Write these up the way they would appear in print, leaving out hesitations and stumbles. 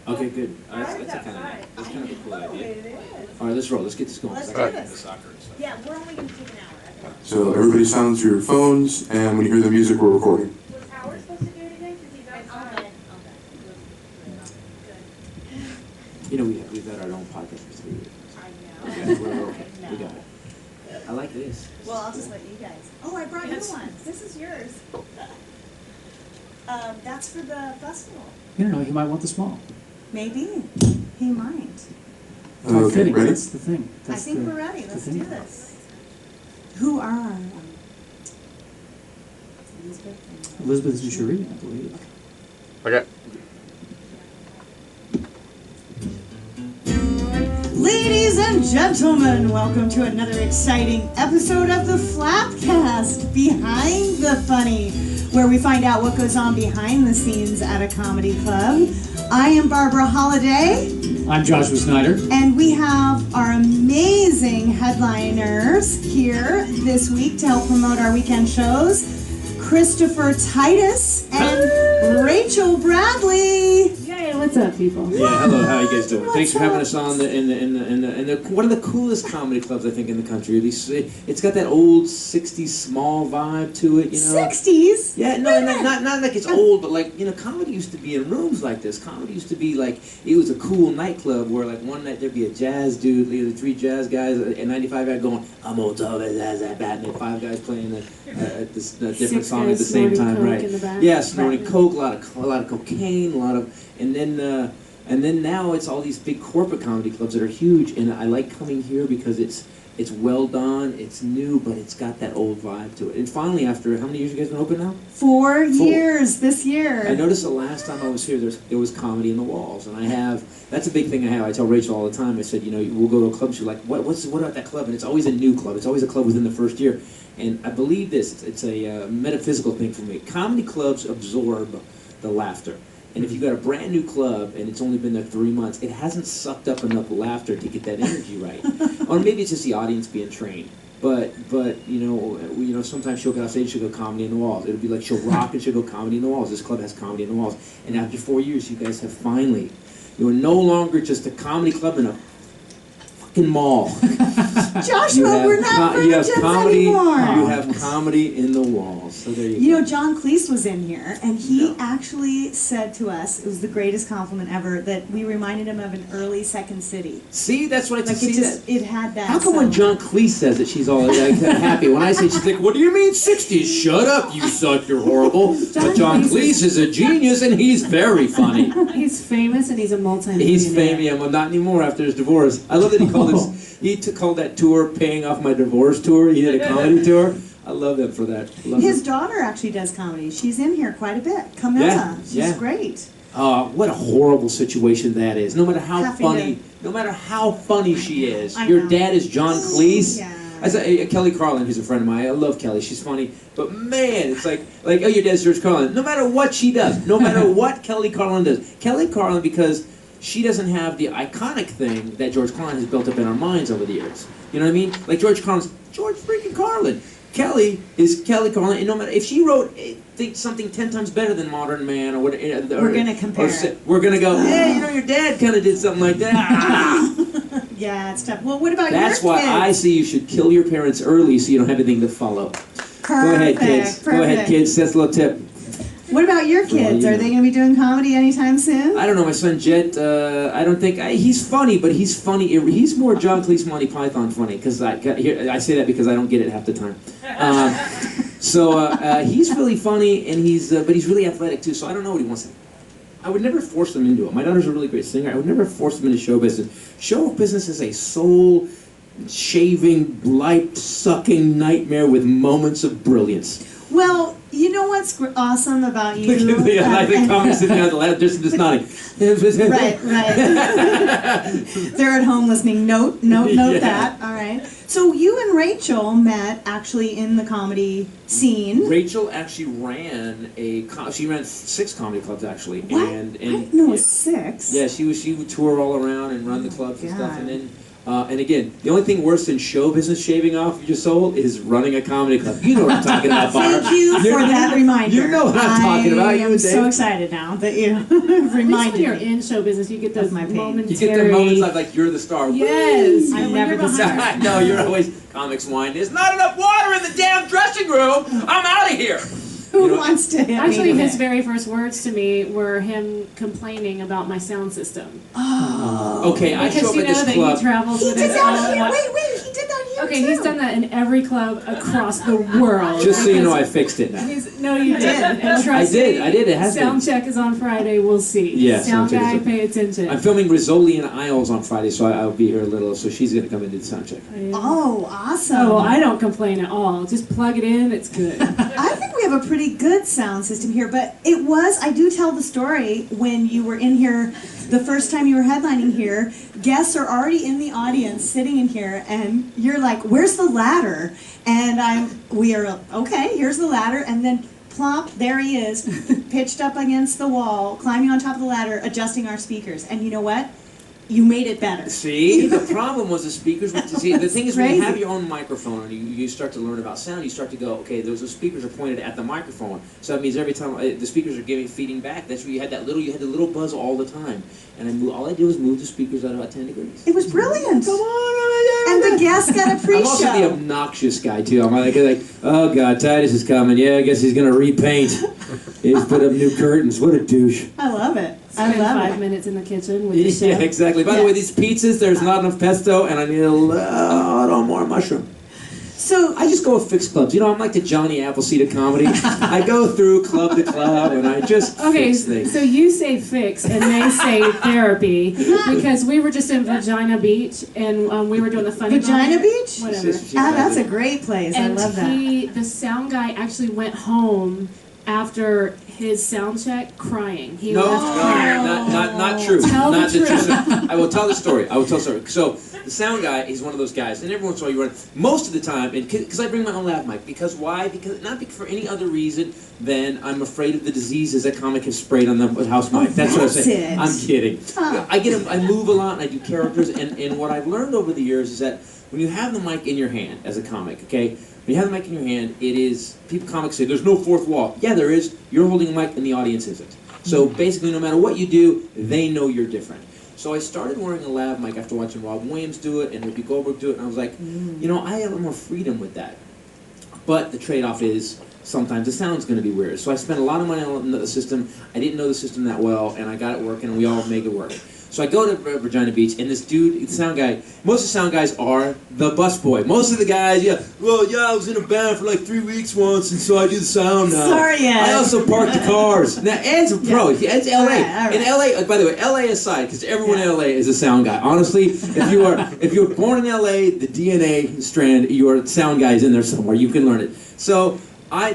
Okay, good. That's kind of a cool idea. All right, let's roll. Let's get this going. Let's do Right. this. Yeah, we're only going to take an hour. So everybody silence your phones, and when you hear the music, we're recording. Was Howard supposed to do it again? Because he's outside. You know, we've had our own podcast for 3 years. I Yeah, know. we're okay. We got it. I like this. Well, I'll just let you guys. Oh, I brought you one. This is yours. That's for the festival. You don't know, he might want the small. Maybe. He might. Tight fitting, ready? that's the thing. I That's think the- we're ready. the Let's thing. do this. Who are Elizabeth? Elizabeth and Cheri, I believe. Okay. Ladies and gentlemen, welcome to another exciting episode of the FlappCast, Behind the Funny, where we find out what goes on behind the scenes at a comedy club. I am Barbara Holliday, I'm Joshua Snyder. and we have our amazing headliners here this week to help promote our weekend shows. Christopher Titus and Rachel Bradley. Yay, what's up, people? Yeah, hello. How you guys doing? What's Thanks for having up? us on in one of the coolest comedy clubs I think in the country. It's got that old '60s small vibe to it, you know. 60s? Yeah, no, not like it's old, but like, you know, comedy used to be in rooms like this. Comedy used to be like, it was a cool nightclub where like one night there'd be a jazz dude, the 3 jazz guys, and 95 guy going, I'm gonna tell that jazz that bad, and then 5 guys playing a different 6 song at the guys same snorting time, coke right? in the back. Yeah, snorting coke, a lot of cocaine, and then now it's all these big corporate comedy clubs that are huge, and I like coming here because it's well done, it's new, but it's got that old vibe to it. And finally, after how many years you guys been open now? 4 years this year. I noticed the last time I was here, there was comedy in the walls, and that's a big thing I have. I tell Rachel all the time. I said, you know, we'll go to a club. She's like, what about that club? And it's always a new club. It's always a club within the first year. And I believe this. It's a metaphysical thing for me. Comedy clubs absorb the laughter. And if you got a brand new club and it's only been there 3 months, it hasn't sucked up enough laughter to get that energy right. Or maybe it's just the audience being trained. But you know, sometimes she'll get off stage, she'll go comedy in the walls. It'll be like she'll rock and she'll go comedy in the walls. This club has comedy in the walls. And after 4 years, you guys have finally, you are no longer just a comedy club in a fucking mall. Joshua, we're not virgins anymore. You have comedy in the walls. So there you go. You know, John Cleese was in here, and he actually said to us, it was the greatest compliment ever, that we reminded him of an early Second City. See, that's what I Like see. it had that. How come when John Cleese says it, she's all like, happy? When I say, she's like, what do you mean 60s? Shut up, you suck, you're horrible. But John Cleese is a genius, and he's very funny. He's famous and he's a multi-millionaire. He's famous, yeah, well, not anymore after his divorce. I love that he called called that tour "Paying Off My Divorce Tour." He did a comedy tour. I love him for that. His daughter actually does comedy. She's in here quite a bit. Camilla, she's great. What a horrible situation that is. No matter how funny she is, your dad is John Cleese. Yeah. I said, Kelly Carlin, who's a friend of mine. I love Kelly. She's funny, but man, it's like oh, your dad's George Carlin. No matter what she does, no matter what Kelly Carlin does, Kelly Carlin, because she doesn't have the iconic thing that George Carlin has built up in our minds over the years. You know what I mean? Like George Carlin's George freaking Carlin. Kelly is Kelly Carlin, and no matter if she wrote something 10 times better than Modern Man or whatever, We're gonna compare. We're gonna go, hey, you know, your dad kind of did something like that. Yeah, it's tough. Well, what about That's your why kids? I say you should kill your parents early so you don't have anything to follow. Perfect. Go ahead, kids. Go ahead, kids. That's a little tip. What about your kids? you Are know. they going to be doing comedy anytime soon? I don't know, my son Jet, I don't think, he's funny, but he's funny, he's more John Cleese, Monty Python funny, because I say that because I don't get it half the time. He's really funny, and but he's really athletic too, so I don't know what he wants to. I would never force them into it. My daughter's a really great singer. I would never force them into show business. Show business is a soul-shaving, life-sucking nightmare with moments of brilliance. Well, you know what's awesome about you? Look at the comments sitting on the left, just nodding. Right. They're at home listening. Note that. All right. So you and Rachel met actually in the comedy scene. Rachel actually ran she ran 6 comedy clubs actually. What? And I didn't know it was 6. Yeah, she would tour all around and run the clubs and stuff, and then And again, the only thing worse than show business shaving off your soul is running a comedy club. You know what I'm talking about, Barb. Thank you for that reminder. You know what I'm talking about. I am so excited now that you At least when reminded you're me. in show business, you get those my pain. momentary. You get the moments like you're the star. Yes. I'm when never you're the behind- No, you're always comics whine. There's not enough water in the damn dressing room. I'm out of here. Who You know- wants to hit Actually, me his today? very first words to me were him complaining about my sound system. Okay, I show Because up you at know this that club. he travels He with did his that own here. wa- Wait, he did that here Okay, too. he's done that in every club across the world. Just so you know, I because fixed it now. No, you didn't. And trust I did, me, I did, it has sound been. check is on Friday. We'll see. Yeah, sound sound check is guy, on- pay attention. I'm filming Rizzoli and Isles on Friday, so I'll be here a little. So she's gonna come and do the sound check. Oh, awesome. Oh, well, I don't complain at all. Just plug it in. It's good. I think we have a pretty good sound system here, but it was, I do tell the story when you were in here the first time you were headlining here, guests are already in the audience sitting in here and you're like, where's the ladder? And we are, okay, here's the ladder, and then plop, there he is, pitched up against the wall, climbing on top of the ladder, adjusting our speakers. And you know what? You made it better. See, the problem was the speakers. See, the thing is, when you Crazy. have your own microphone and you start to learn about sound, you start to go, okay, those speakers are pointed at the microphone. So that means every time the speakers are feeding back, that's where you had the little buzz all the time. And all I did was move the speakers out about 10 degrees. It was brilliant. Come on, And the guests got a I'm pre-show. also the obnoxious guy too. I'm like, oh god, Titus is coming. Yeah, I guess he's gonna repaint. He's put up new curtains. What a douche. I love it. I Spend love 5 it. minutes in the kitchen with the Yeah, chef. exactly. By the way, these pizzas, there's not enough pesto, and I need a little more mushroom. So I just go with fixed clubs. You know, I'm like the Johnny Appleseed of comedy. I go through club to club, and I just Okay, fix things. so you say fix and they say therapy because we were just in Vagina Beach and we were doing the funny Vagina bone. Beach? Whatever. That's a great place. And I love that. the sound guy actually went home after his sound check crying. He No, left crying. not true. Tell Not the the truth. truth. I will tell the story. So the sound guy, he's one of those guys, and every once in a while you run. Most of the time, because I bring my own lav mic. Because why? Because not for any other reason than I'm afraid of the diseases that comic has sprayed on the house mic. That's what I'm that's saying. it. I'm kidding. Huh. I move a lot, and I do characters, and what I've learned over the years is that when you have the mic in your hand as a comic, okay. When you have the mic in your hand, comics say, there's no fourth wall. Yeah, there is. You're holding a mic and the audience isn't. So basically, no matter what you do, they know you're different. So I started wearing a lav mic after watching Rob Williams do it and Whoopi Goldberg do it, and I was like, you know, I have more freedom with that. But the trade-off is sometimes the sound's going to be weird. So I spent a lot of money on the system. I didn't know the system that well, and I got it working, and we all make it work. So I go to Vagina Beach, and this dude, the sound guy, most of the sound guys are the busboy. Most of the guys, I was in a band for like 3 weeks once, and so I do the sound now. Sorry, Ed. I also park the cars. Now, Ed's a pro. Ed's LA. All right. In LA, by the way, LA aside, because everyone in LA is a sound guy. Honestly, if you were born in LA, the DNA strand, your sound guy is in there somewhere. You can learn it. So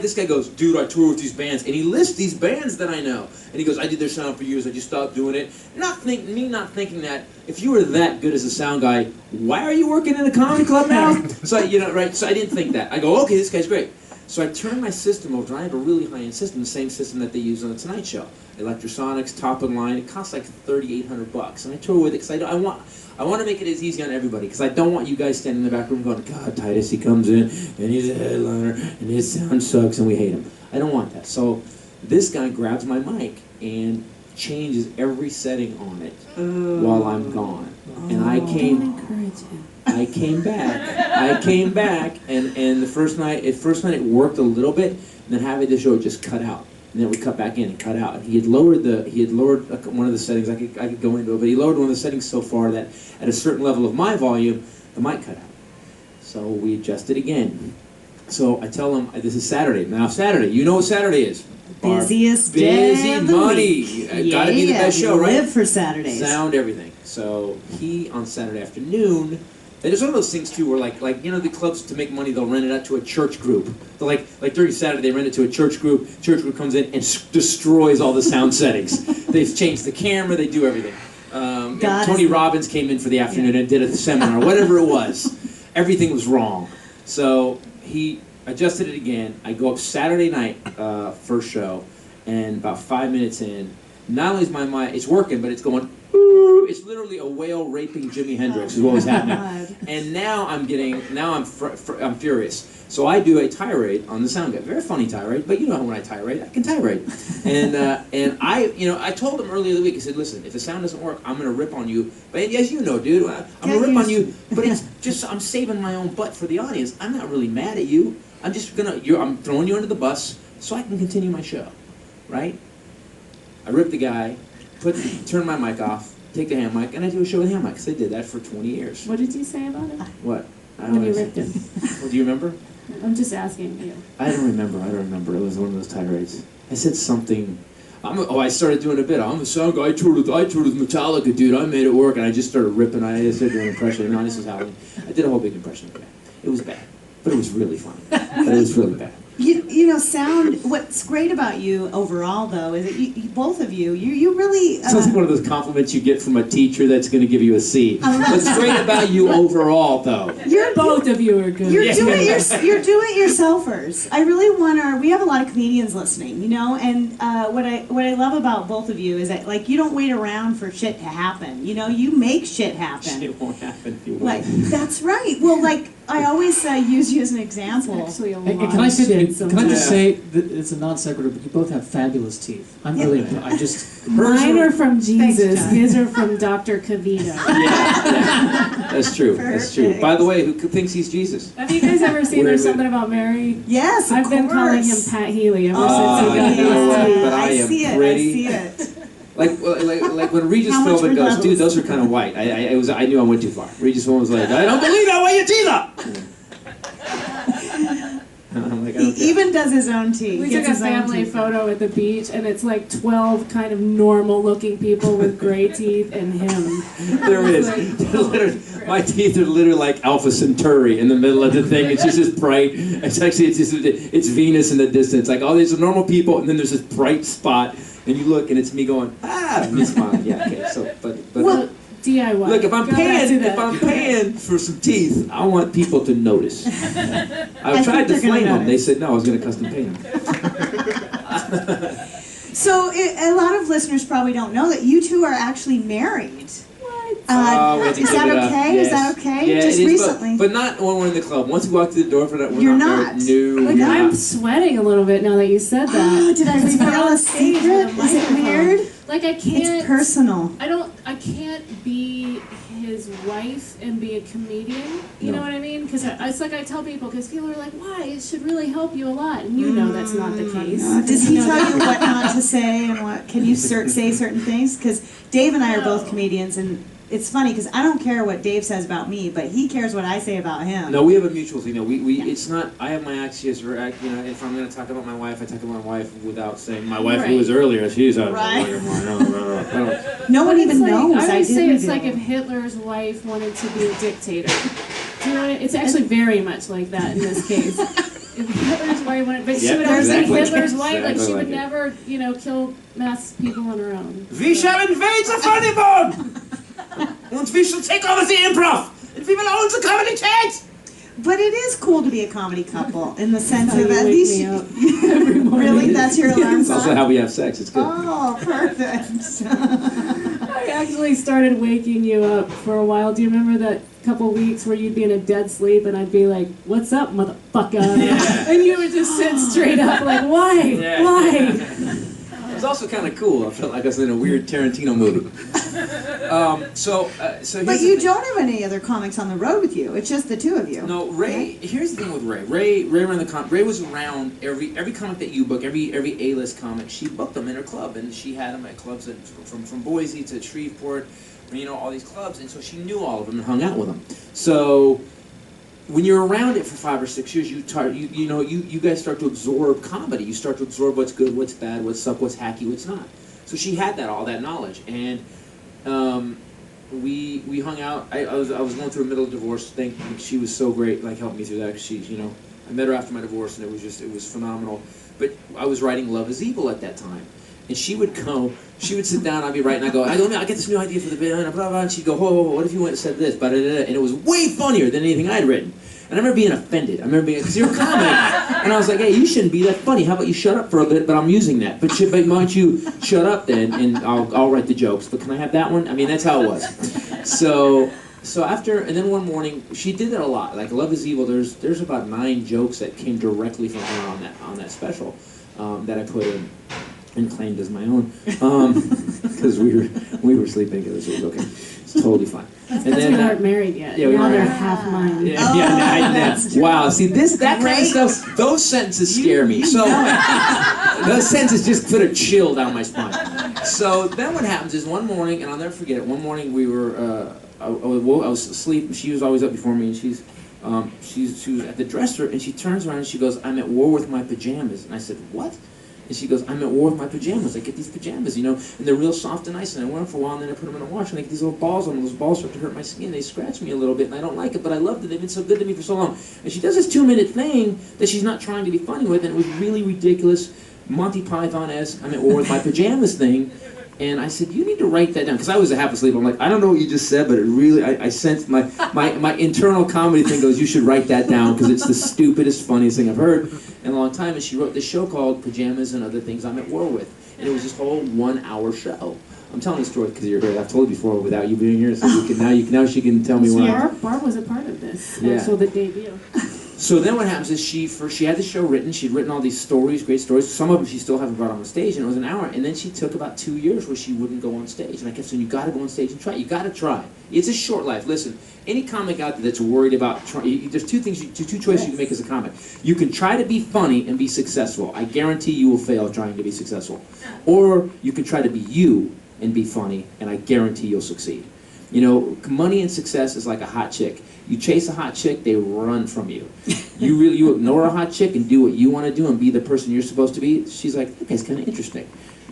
this guy goes, dude, I tour with these bands, and he lists these bands that I know. And he goes, I did their sound for years, I just stopped doing it. Not thinking that if you were that good as a sound guy, why are you working in a comedy club now? So I didn't think that. I go, okay, this guy's great. So I turned my system over, and I have a really high-end system, the same system that they use on the Tonight Show. Electrosonics, top of the line. It costs like $3,800, and I tour with it because I want to make it as easy on everybody because I don't want you guys standing in the back room going, God, Titus, he comes in and he's a headliner and his sound sucks and we hate him. I don't want that. So this guy grabs my mic and changes every setting on it while I'm gone. And I came back, and the first night it worked a little bit, and then halfway the show it just cut out. And then we cut back in and cut out. And he had lowered one of the settings. I could go into it, but he lowered one of the settings so far that at a certain level of my volume, the mic cut out. So we adjusted again. So I tell him this is Saturday. Now Saturday, you know what Saturday is? Busiest day Busy of the money. week. Gotta be the best show, we right? live for Saturdays. Sound, everything. So he on Saturday afternoon. And it's one of those things too, where like the clubs to make money, they'll rent it out to a church group. They'll like during Saturday they rent it to a church group. Church group comes in and destroys all the sound settings. They've changed the camera. They do everything. Tony Robbins came in for the afternoon and did a seminar, whatever it was. Everything was wrong. So he adjusted it again. I go up Saturday night, first show, and about 5 minutes in, not only is my mic, it's working, but it's going, it's literally a whale raping Jimi Hendrix is what was happening. God. And now I'm furious. So I do a tirade on the sound guy. Very funny tirade, but you know when I tirade, I can tirade. And I told him earlier in the week, I said, listen, if the sound doesn't work, I'm going to rip on you. But as you know, dude, I'm going to rip on you, but it's just, I'm saving my own butt for the audience. I'm not really mad at you. I'm just I'm throwing you under the bus so I can continue my show, right? I rip the guy, turn my mic off, take the hand mic, and I do a show with hand mics. I did that for 20 years. What did you say about it? What? When you ripped him? Well, do you remember? I'm just asking you. I don't remember. It was one of those tirades. I said something. I started doing a bit. I'm a sound guy. I toured with Metallica, dude. I made it work, and I just started ripping. I started doing an impression. No, this is how I did a whole big impression of it. It was bad, but it was really funny. But it was really bad. You know, sound. What's great about you overall, though, is that you both of you really. Sounds like one of those compliments you get from a teacher that's going to give you a C. What's great about you overall, though? Both of you are good. You're do-it-yourselfers. I really want we have a lot of comedians listening, you know, and what I love about both of you is that, like, you don't wait around for shit to happen. You know, you make shit happen. It won't happen if you wait. Like, that's right. Well, like, I always use you as an example. Actually, a And lot can I of say shit that, can I sometimes. just say that it's a non sequitur, but you both have fabulous teeth. I'm really, I just. Mine are from Jesus. John. His are from Dr. Kavita. Yeah, that's true. That's true. Perfect. By the way, who thinks he's Jesus? Have you guys ever seen There's Something About Mary? Yes, of I've been calling him course. Pat Healy ever Oh, since he got you know what? his But I am see it. pretty- I see it. Like when Regis How much Philbin were goes, those? dude, those are kind of white. I knew I went too far. Regis Philbin was like, I don't believe that. Why your teeth up? I'm like, I He don't care. even does his own tea. We He took gets a his own family tea. photo at the beach, and it's like 12 kind of normal-looking people with gray teeth and him. There is. Like, They're literally- my teeth are literally like Alpha Centauri in the middle of the thing. It's just this bright. It's actually it's Venus in the distance. Like, oh, there's the normal people, and then there's this bright spot, and you look, and it's me going, and me smiling. Yeah, okay. So, but Well, DIY. look, if I'm Go back to that. paying for some teeth, I want people to notice. I tried to think they're gonna flame them. They notice. said no, I was going to custom paint them. So a lot of listeners probably don't know that you two are actually married. What? We had to Is give that it up. okay? Is that okay? Yeah, Just it is, recently. but not when we're in the club. Once we walk through the door for that, we're You're not. not. No, Like, we're I'm not. sweating a little bit now that you said that. Did I Because we're reveal on a stage secret? with a Is it microphone. weird? Like, I can't. It's personal. I can't be his wife and be a comedian. You No. know what I mean? Because it's like I tell people, because people are like, why? It should really help you a lot. And you know that's not the case. Does he know tell that. you what not to say and what can you say certain things? Because Dave and I are both comedians, and it's funny because I don't care what Dave says about me, but he cares what I say about him. No, we have a mutual thing. No, we it's not. I have my axios. You know, if I'm going to talk about my wife, I talk about my wife without saying my wife who was earlier. She's out. Right. No. No one But even it's like, knows. I would did say it's reveal. like if Hitler's wife wanted to be a dictator. Do you know what I mean? It's actually very much like that in this case. If Hitler's wife wanted, but she Yep, would always exactly. be Hitler's wife, like Exactly she would like it. never, kill mass people on her own. We shall invade the funny bone, and we shall take over the improv, and we will own the comedy chat. But it is cool to be a comedy couple in the sense How of you at wake least me up every morning. really that's your alarm It's also clock. how we have sex. It's good. Oh, perfect. I actually started waking you up for a while. Do you remember that couple weeks where you'd be in a dead sleep and I'd be like, "What's up, motherfucker?" Yeah. And you would just sit straight up like, "Why? Yeah. Why?" It was also kind of cool. I felt like I was in a weird Tarantino movie. So here's But the you thing. don't have any other comics on the road with you. It's just the two of you. No, Ray. Here's the thing with Ray. Ray ran the Ray was around every comic that you book, every A-list comic. She booked them in her club, and she had them at clubs from Boise to Shreveport, all these clubs, and so she knew all of them and hung out with them. So when you're around it for 5 or 6 years, you guys start to absorb comedy. You start to absorb what's good, what's bad, what's up, what's hacky, what's not. So she had all that knowledge, and we hung out. I was going through a middle divorce thing. She was so great, like helped me through that. 'Cause she, I met her after my divorce, and it was phenomenal. But I was writing Love Is Evil at that time, and she would sit down. I'd be writing. I get this new idea for the bit, and blah blah. And she'd go, "Whoa, what if you went and said this?" And it was way funnier than anything I'd written. And I remember being offended. I remember being, because you're a comic. And I was like, hey, you shouldn't be that funny. How about you shut up for a bit, but I'm using that. But why don't you shut up then, and I'll write the jokes. But can I have that one? I mean, that's how it was. So after, and then one morning, she did that a lot. Like Love is Evil, there's about 9 jokes that came directly from her on that special that I put in and claimed as my own. Because we were sleeping together, so it was okay. It's totally fine. That's because we weren't married yet. Yeah, we now weren't they're married. half mine. Wow, see that kind of stuff, those sentences scare me. So those sentences just put a chill down my spine. So then what happens is one morning, and I'll never forget it, one morning we were, I was asleep, she was always up before me, and she was at the dresser, and she turns around and she goes, I'm at war with my pajamas. And I said, what? And she goes, I'm at war with my pajamas. I get these pajamas, and they're real soft and nice, and I wear them for a while, and then I put them in the wash, and I get these little balls on them. Those balls start to hurt my skin. They scratch me a little bit, and I don't like it, but I love it. They've been so good to me for so long. And she does this 2-minute thing that she's not trying to be funny with, and it was really ridiculous, Monty Python-esque, I'm at war with my pajamas thing. And I said, you need to write that down, because I was half asleep. I'm like, I don't know what you just said, but it really, I sensed my internal comedy thing goes, you should write that down, because it's the stupidest, funniest thing I've heard in a long time. And she wrote this show called Pajamas and Other Things I'm at War With. And it was this whole 1-hour show. I'm telling the story because you're here. I've told you before without you being here, so now she can tell me why. Barb was a part of this. Yeah. So the debut. So then what happens is she had the show written, she'd written all these stories, great stories, some of them she still hasn't brought on the stage, and it was an hour, and then she took about 2 years where she wouldn't go on stage, and I kept saying, you gotta go on stage and try, you gotta try. It's a short life. Listen, any comic out there that's worried about trying, there's two choices you can make as a comic. You can try to be funny and be successful. I guarantee you will fail trying to be successful. Or you can try to be you and be funny, and I guarantee you'll succeed. Money and success is like a hot chick. You chase a hot chick, they run from you. You ignore a hot chick and do what you want to do and be the person you're supposed to be. She's like, that guy's kind of interesting.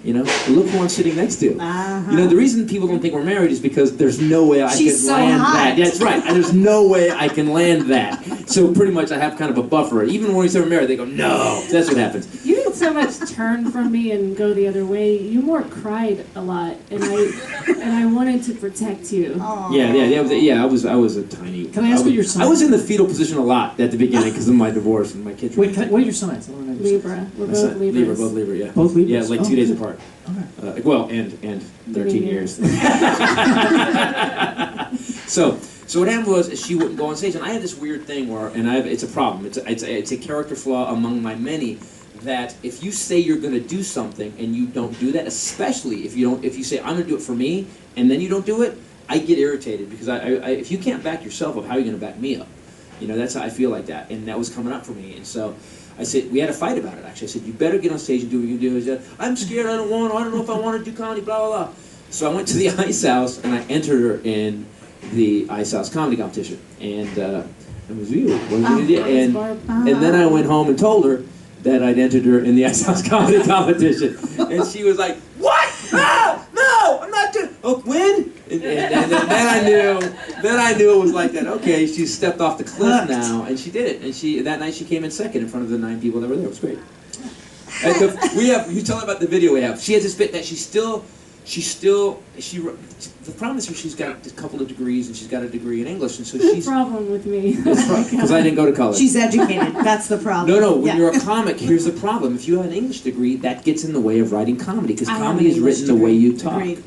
Look who I'm sitting next to. The reason people don't think we're married is because there's no way I can land that. Yeah, that's right. There's no way I can land that. So pretty much I have kind of a buffer. Even when we say we're married, they go, no. That's what happens. You didn't so much turn from me and go the other way. You more cried a lot, and I wanted to protect you. Yeah. I was a tiny. Can I ask what your sign? I was in the fetal position a lot at the beginning because of my divorce and my kids. Wait, what are your signs? I want to know your signs. Libra. We're both Libras. Both Libra, yeah. Both Libras? Yeah, like 2 days apart. Okay. Well, and 13 years. So what happened was she wouldn't go on stage, and I had this weird thing where, it's a problem. It's a character flaw among my many, that if you say you're going to do something and you don't do that, especially if you say I'm going to do it for me and then you don't do it, I get irritated because if you can't back yourself up, how are you going to back me up? That's how I feel like that, and that was coming up for me, and so. I said, we had a fight about it, actually. I said, you better get on stage and do what you do. He said, I'm scared, I don't know if I want to do comedy, blah, blah, blah. So I went to the Ice House, and I entered her in the Ice House comedy competition. And it was you. And then I went home and told her that I'd entered her in the Ice House comedy competition. And she was like, what? No, I'm not doing it. Oh, when? And then I knew it was like that. Okay, she stepped off the cliff now, and she did it. And that night she came in second in front of the 9 people that were there. It was great. You tell her about the video we have. She has this bit that the problem is she's got a couple of degrees, and she's got a degree in English, and so she's... the problem with me. Because I didn't go to college. She's educated. That's the problem. No, when you're a comic, here's the problem. If you have an English degree, that gets in the way of writing comedy, because comedy is written the way you talk. Agreed.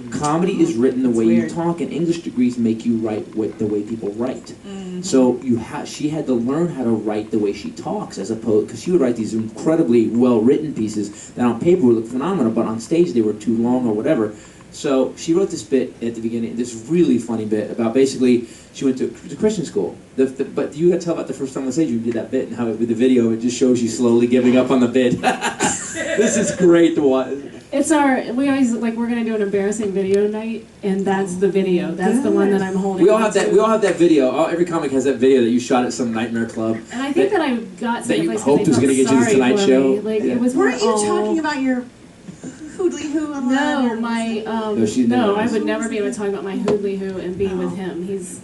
Comedy is written the way you talk, and English degrees make you write the way people write. So she had to learn how to write the way she talks, as opposed, because she would write these incredibly well-written pieces that on paper would look phenomenal, but on stage they were too long or whatever. So she wrote this bit at the beginning, this really funny bit about basically she went to Christian school. But you got to tell about the first time on stage you did that bit, and how with the video it just shows you slowly giving up on the bit. This is great to watch. We always, we're going to do an embarrassing video night, and that's the video. That's the one that I'm holding. We all have that video. Every comic has that video that you shot at some nightmare club. And I think that I got that you hoped was going to get you the Tonight Show. It was Weren't you talking about your hoodly hoo? No, I would never be able to talk about my hoodly hoo and be with him. He's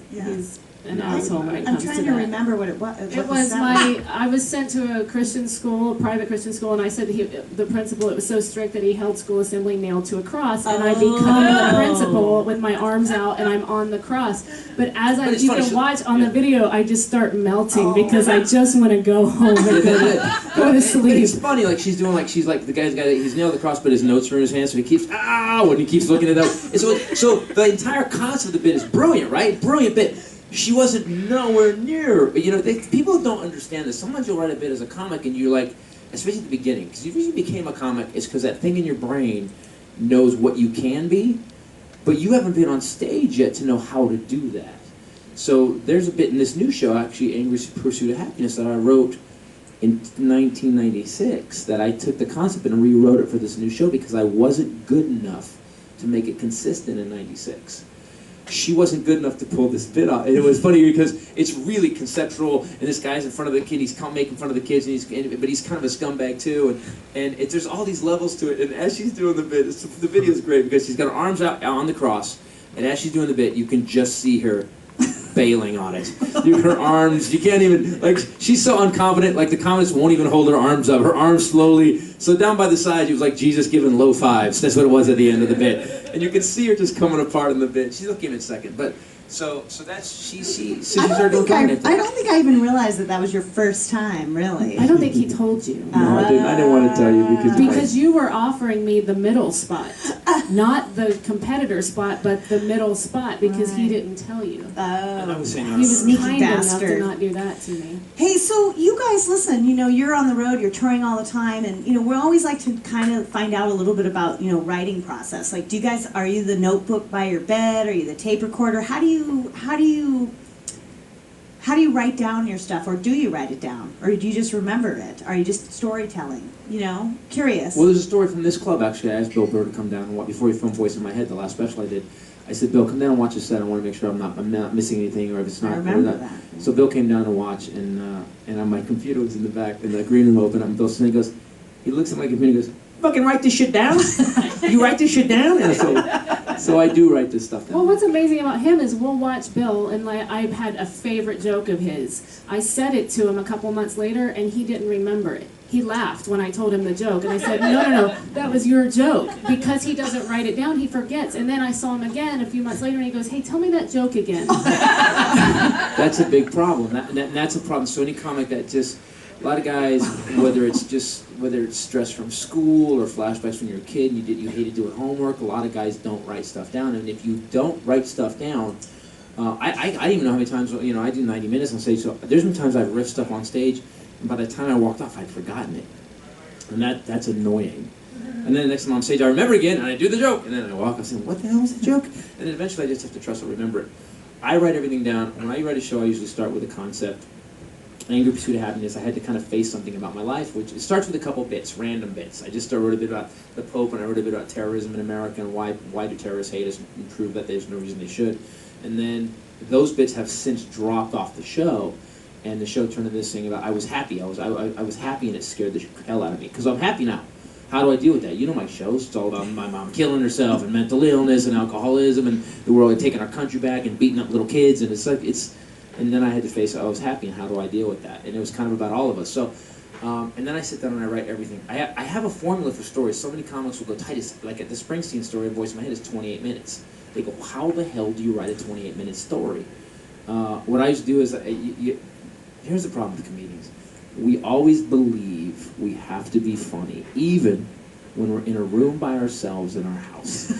an No, asshole when it I'm comes trying to to that. remember what it was. It was I was sent to a Christian school, a private Christian school, and I said the principal, it was so strict that he held school assembly nailed to a cross, and I become the principal with my arms out, and I'm on the cross. But as But it's you funny, can so- watch on yeah. the video, I just start melting because I just want to go home and go to But sleep. it's funny, like she's like the guy's got he's nailed the cross, but his notes are in his hand, so he keeps when he keeps looking it up. And so the entire concept of the bit is brilliant, right? Brilliant bit. She wasn't nowhere near, but people don't understand this. Sometimes you'll write a bit as a comic, and you're like, especially at the beginning, because if you became a comic, it's because that thing in your brain knows what you can be, but you haven't been on stage yet to know how to do that. So there's a bit in this new show, actually, Angry Pursuit of Happiness, that I wrote in 1996, that I took the concept and rewrote it for this new show because I wasn't good enough to make it consistent in 96. She wasn't good enough to pull this bit off. And it was funny because it's really conceptual, and this guy's in front of the kid, he's making fun of the kids, but he's kind of a scumbag too, and there's all these levels to it, and as she's doing the bit, the video's great because she's got her arms out on the cross, and as she's doing the bit, you can just see her bailing on it. Her arms, you can't even, like, she's so unconfident, like the comics won't even hold her arms up. Her arms slowly, so down by the side, she was like Jesus giving low fives. That's what it was at the end of the bit. And you can see her just coming apart in the bit. She's looking in a second, but so that's she started doing comedy. I don't think I even realized that was your first time, really. I don't think he told you. No, I didn't want to tell you Because you were offering me the middle spot. Not the competitor spot, but the middle spot, because he didn't tell you. And I was saying, He was Sneaky kind enough to bastard. not do that to me. Hey, so you guys, listen, you're on the road, you're touring all the time, and, we always like to kind of find out a little bit about, writing process. Like, are you the notebook by your bed? Are you the tape recorder? How do you write down your stuff, or do you write it down? Or do you just remember it? Are you just storytelling? Curious. well, there's a story from this club, actually. I asked Bill Burr to come down and watch, before he filmed Voice in My Head, the last special I did. I said, Bill, come down and watch the set. I want to make sure I'm not missing anything, or if it's not. I remember that. So Bill came down to watch, and on my computer was in the back, and the green room opened up, and Bill sitting, he goes, he looks at my computer and goes, fucking write this shit down? You write this shit down? And so I do write this stuff down. Well, what's amazing about him is we'll watch Bill, and I've had a favorite joke of his. I said it to him a couple months later, and he didn't remember it. He laughed when I told him the joke, and I said, no, that was your joke. Because he doesn't write it down, he forgets. And then I saw him again a few months later, and he goes, hey, tell me that joke again. That's a big problem. That's a problem. So any comic that just, a lot of guys, whether it's stress from school or flashbacks when you're a kid and you hated doing homework, a lot of guys don't write stuff down. And if you don't write stuff down, I don't even know how many times, I do 90 minutes on stage, so there's been times I've riffed stuff on stage, and by the time I walked off, I'd forgotten it. And that's annoying. And then the next time I'm on stage, I remember again, and I do the joke, and then I walk, I say, what the hell was the joke? And then eventually I just have to trust I'll remember it. I write everything down. When I write a show, I usually start with a concept. Angry Pursuit of Happiness, I had to kind of face something about my life, which it starts with a couple bits, random bits. I just wrote a bit about the Pope, and I wrote a bit about terrorism in America, and why do terrorists hate us, and prove that there's no reason they should. And then those bits have since dropped off the show, and the show turned into this thing about I was happy. I was happy, and it scared the hell out of me, because I'm happy now. How do I deal with that? You know my shows. It's all about my mom killing herself, and mental illness, and alcoholism, and the world taking our country back, and beating up little kids, and and then I had to face I was happy, and how do I deal with that? And it was kind of about all of us. So, and then I sit down and I write everything. I have a formula for stories. So many comics will go, Titus, like at the Springsteen story, Voice in My Head is 28 minutes. They go, how the hell do you write a 28-minute story? What I used to do is, here's the problem with comedians. We always believe we have to be funny, even when we're in a room by ourselves in our house.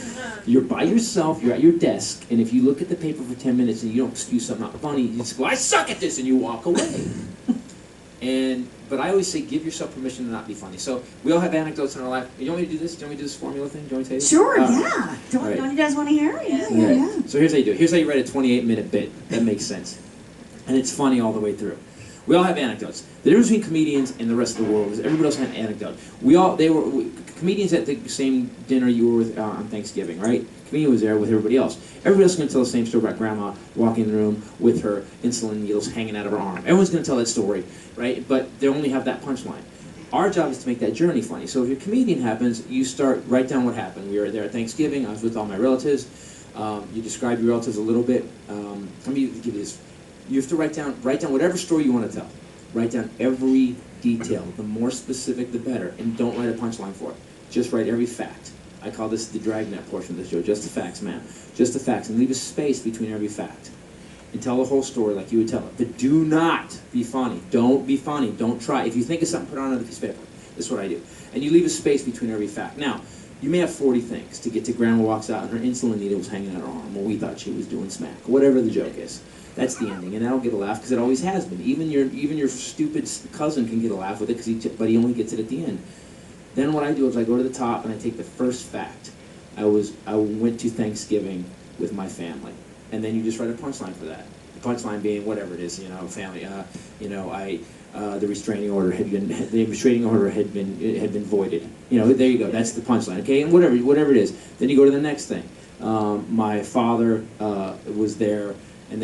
You're by yourself, you're at your desk, and if you look at the paper for 10 minutes and you don't excuse something not funny, you just go, I suck at this, and you walk away. But I always say, give yourself permission to not be funny. So we all have anecdotes in our life. You want me to do this? Do you want me to do this formula thing? Do you want me to tell you? Sure, yeah. Don't you guys want to hear? Yeah. So here's how you do it. Here's how you write a 28-minute bit. That makes sense. And it's funny all the way through. We all have anecdotes. The difference between comedians and the rest of the world is everybody else had an anecdote. Comedians at the same dinner you were with on Thanksgiving, right? Comedian was there with everybody else. Everybody else is going to tell the same story about grandma walking in the room with her insulin needles hanging out of her arm. Everyone's going to tell that story, right? But they only have that punchline. Our job is to make that journey funny. So if your comedian happens, you write down what happened. We were there at Thanksgiving. I was with all my relatives. You describe your relatives a little bit. Let me give you this. You have to write down whatever story you want to tell. Write down every detail. The more specific, the better. And don't write a punchline for it. Just write every fact. I call this the dragnet portion of the show. Just the facts, man. Just the facts. And leave a space between every fact. And tell the whole story like you would tell it. But do not be funny. Don't be funny. Don't try. If you think of something, put it on another piece of paper. That's what I do. And you leave a space between every fact. Now, you may have 40 things to get to Grandma walks out and her insulin needle was hanging out her arm. Well, we thought she was doing smack. Whatever the joke is. That's the ending, and that'll get a laugh because it always has been. Even your stupid cousin can get a laugh with it, but he only gets it at the end. Then what I do is I go to the top and I take the first fact. I went to Thanksgiving with my family, and then you just write a punchline for that. The punchline being whatever it is, family. The restraining order had been voided. There you go. That's the punchline. Okay, and whatever it is. Then you go to the next thing. My father was there. And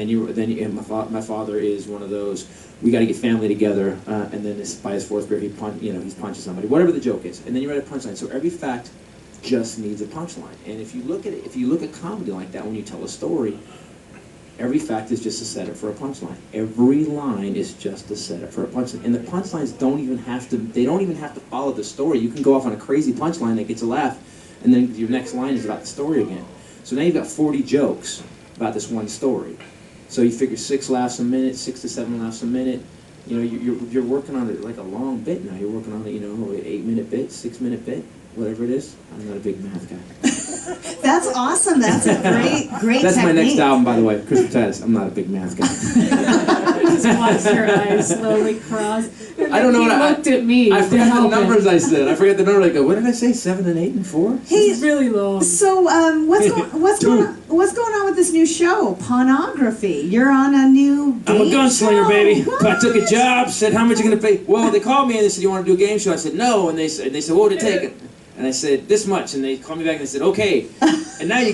my father is one of those. We got to get family together, and then by his fourth beer, he's punching somebody. Whatever the joke is, and then you write a punchline. So every fact just needs a punchline. And if you look at comedy like that, when you tell a story, every fact is just a setup for a punchline. Every line is just a setup for a punchline. And the punchlines don't even have to follow the story. You can go off on a crazy punchline that gets a laugh, and then your next line is about the story again. So now you've got 40 jokes about this one story. So you figure 6 laughs a minute, 6 to 7 laughs a minute. You're working on it like a long bit now. You're working on it, an 8-minute bit, 6-minute bit, whatever it is. I'm not a big math guy. That's awesome. That's a great That's technique. my next album, by the way, Christopher Titus. I'm not a big math guy. Just watched your eyes slowly cross. I don't know He what looked at me. I to forgot the help him. numbers I said. I forgot the number. I go, what did I say? 7 and 8 and 4? Hey, It's really long. so what's going on with this new show, Pawnography? You're on a new I'm a game gunslinger, show. baby. What? I took a job, said, how much are you going to pay? Well, they called me and they said, you want to do a game show? I said, no. And they said, what would it take? And I said, this much. And they called me back and they said, okay. And now you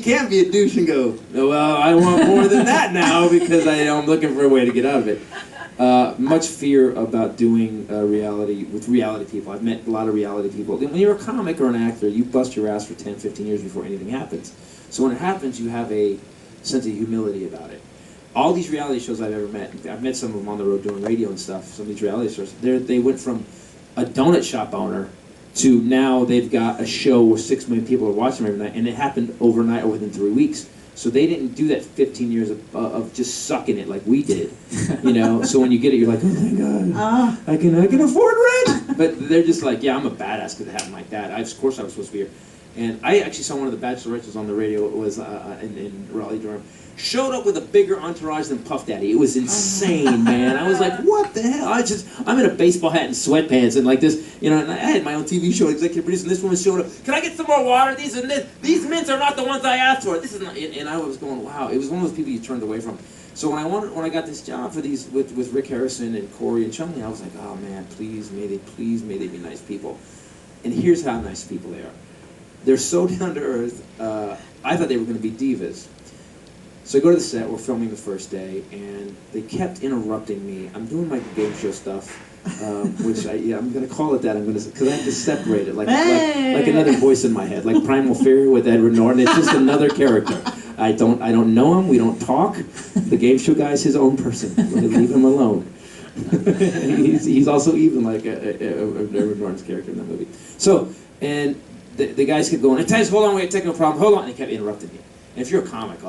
can't be a douche and go, oh, well, I want more than that now because I'm looking for a way to get out of it. Much fear about doing reality with reality people. I've met a lot of reality people. When you're a comic or an actor, you bust your ass for 10, 15 years before anything happens. So when it happens, you have a sense of humility about it. All these reality shows I've ever met, I've met some of them on the road doing radio and stuff, some of these reality shows, they went from a donut shop owner to now they've got a show where 6 million people are watching them every night, and it happened overnight or within 3 weeks. So they didn't do that 15 years of just sucking it like we did, So when you get it, you're like, oh my god, I can afford rent. But they're just like, yeah, I'm a badass because it happened like that. Of course I was supposed to be here. And I actually saw one of the Bachelorettes on the radio. It was in Raleigh, Durham. Showed up with a bigger entourage than Puff Daddy. It was insane, man. I was like, what the hell? I'm in a baseball hat and sweatpants and like this, and I had my own TV show, executive producer, and this woman showed up. Can I get some more water? These mints are not the ones I asked for. This is not, and I was going, wow. It was one of those people you turned away from. So when I got this job for these with Rick Harrison and Corey and Chumley, I was like, oh man, please may they be nice people. And here's how nice people they are. They're so down to earth. I thought they were going to be divas. So I go to the set, we're filming the first day, and they kept interrupting me. I'm doing my game show stuff, which I'm going to call it that. Because I have to separate it, like another voice in my head, like Primal Fear with Edward Norton. It's just another character. I don't know him. We don't talk. The game show guy is his own person. Leave him alone. he's also even like Edward Norton's character in that movie. So, and the guys kept going, Titus, hold on, we have a technical problem, hold on. And they kept interrupting me. And if you're a comic,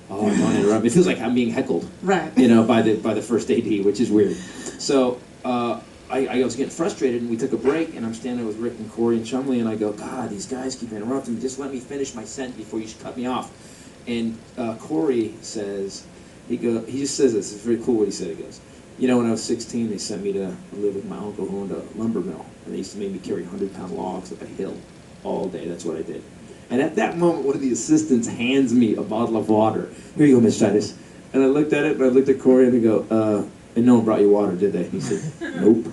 don't interrupt. It feels like I'm being heckled, right? By the first AD, which is weird. So I was getting frustrated, and we took a break, and I'm standing with Rick and Corey and Chumley, and I go, God, these guys keep interrupting me. Just let me finish my sentence before you cut me off. And Corey says, he just says this. It's very cool what he said. He goes, when I was 16, they sent me to live with my uncle who owned a lumber mill, and they used to make me carry 100-pound logs up a hill all day. That's what I did. And at that moment, one of the assistants hands me a bottle of water. Here you go, Miss Titus. And I looked at it, and I looked at Corey, and I go, and no one brought you water, did they? He said, nope.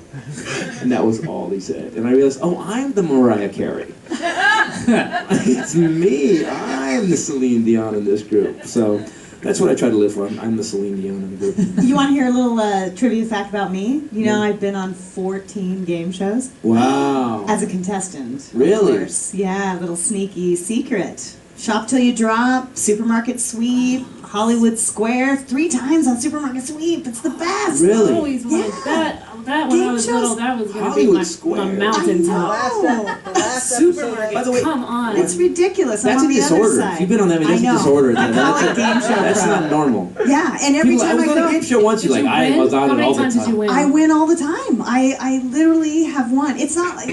And that was all he said. And I realized, I'm the Mariah Carey. It's me. I'm the Celine Dion in this group. So that's what I try to live for. I'm the Celine Dion in the group. You want to hear a little trivia fact about me? I've been on 14 game shows. Wow. As a contestant. Really? Of course. Yeah, a little sneaky secret. Shop Till You Drop, Supermarket Sweep, Hollywood Square 3 times on Supermarket Sweep. It's the best. Really? I always wanted that when Game I was shows- little, that was going to be Hollywood my Square. mountaintop. Oh, Supermarket, By the way, come on. it's ridiculous. That's I'm a on the disorder. other side. If you've been on that, that's I know. a disorder. I call it game show That's pro. not normal. Yeah, and every People, I time was I on a go, game show once. You're Did like, you I win? was on How it many all the times did you time. win? I win all the time. I literally have won. It's not like,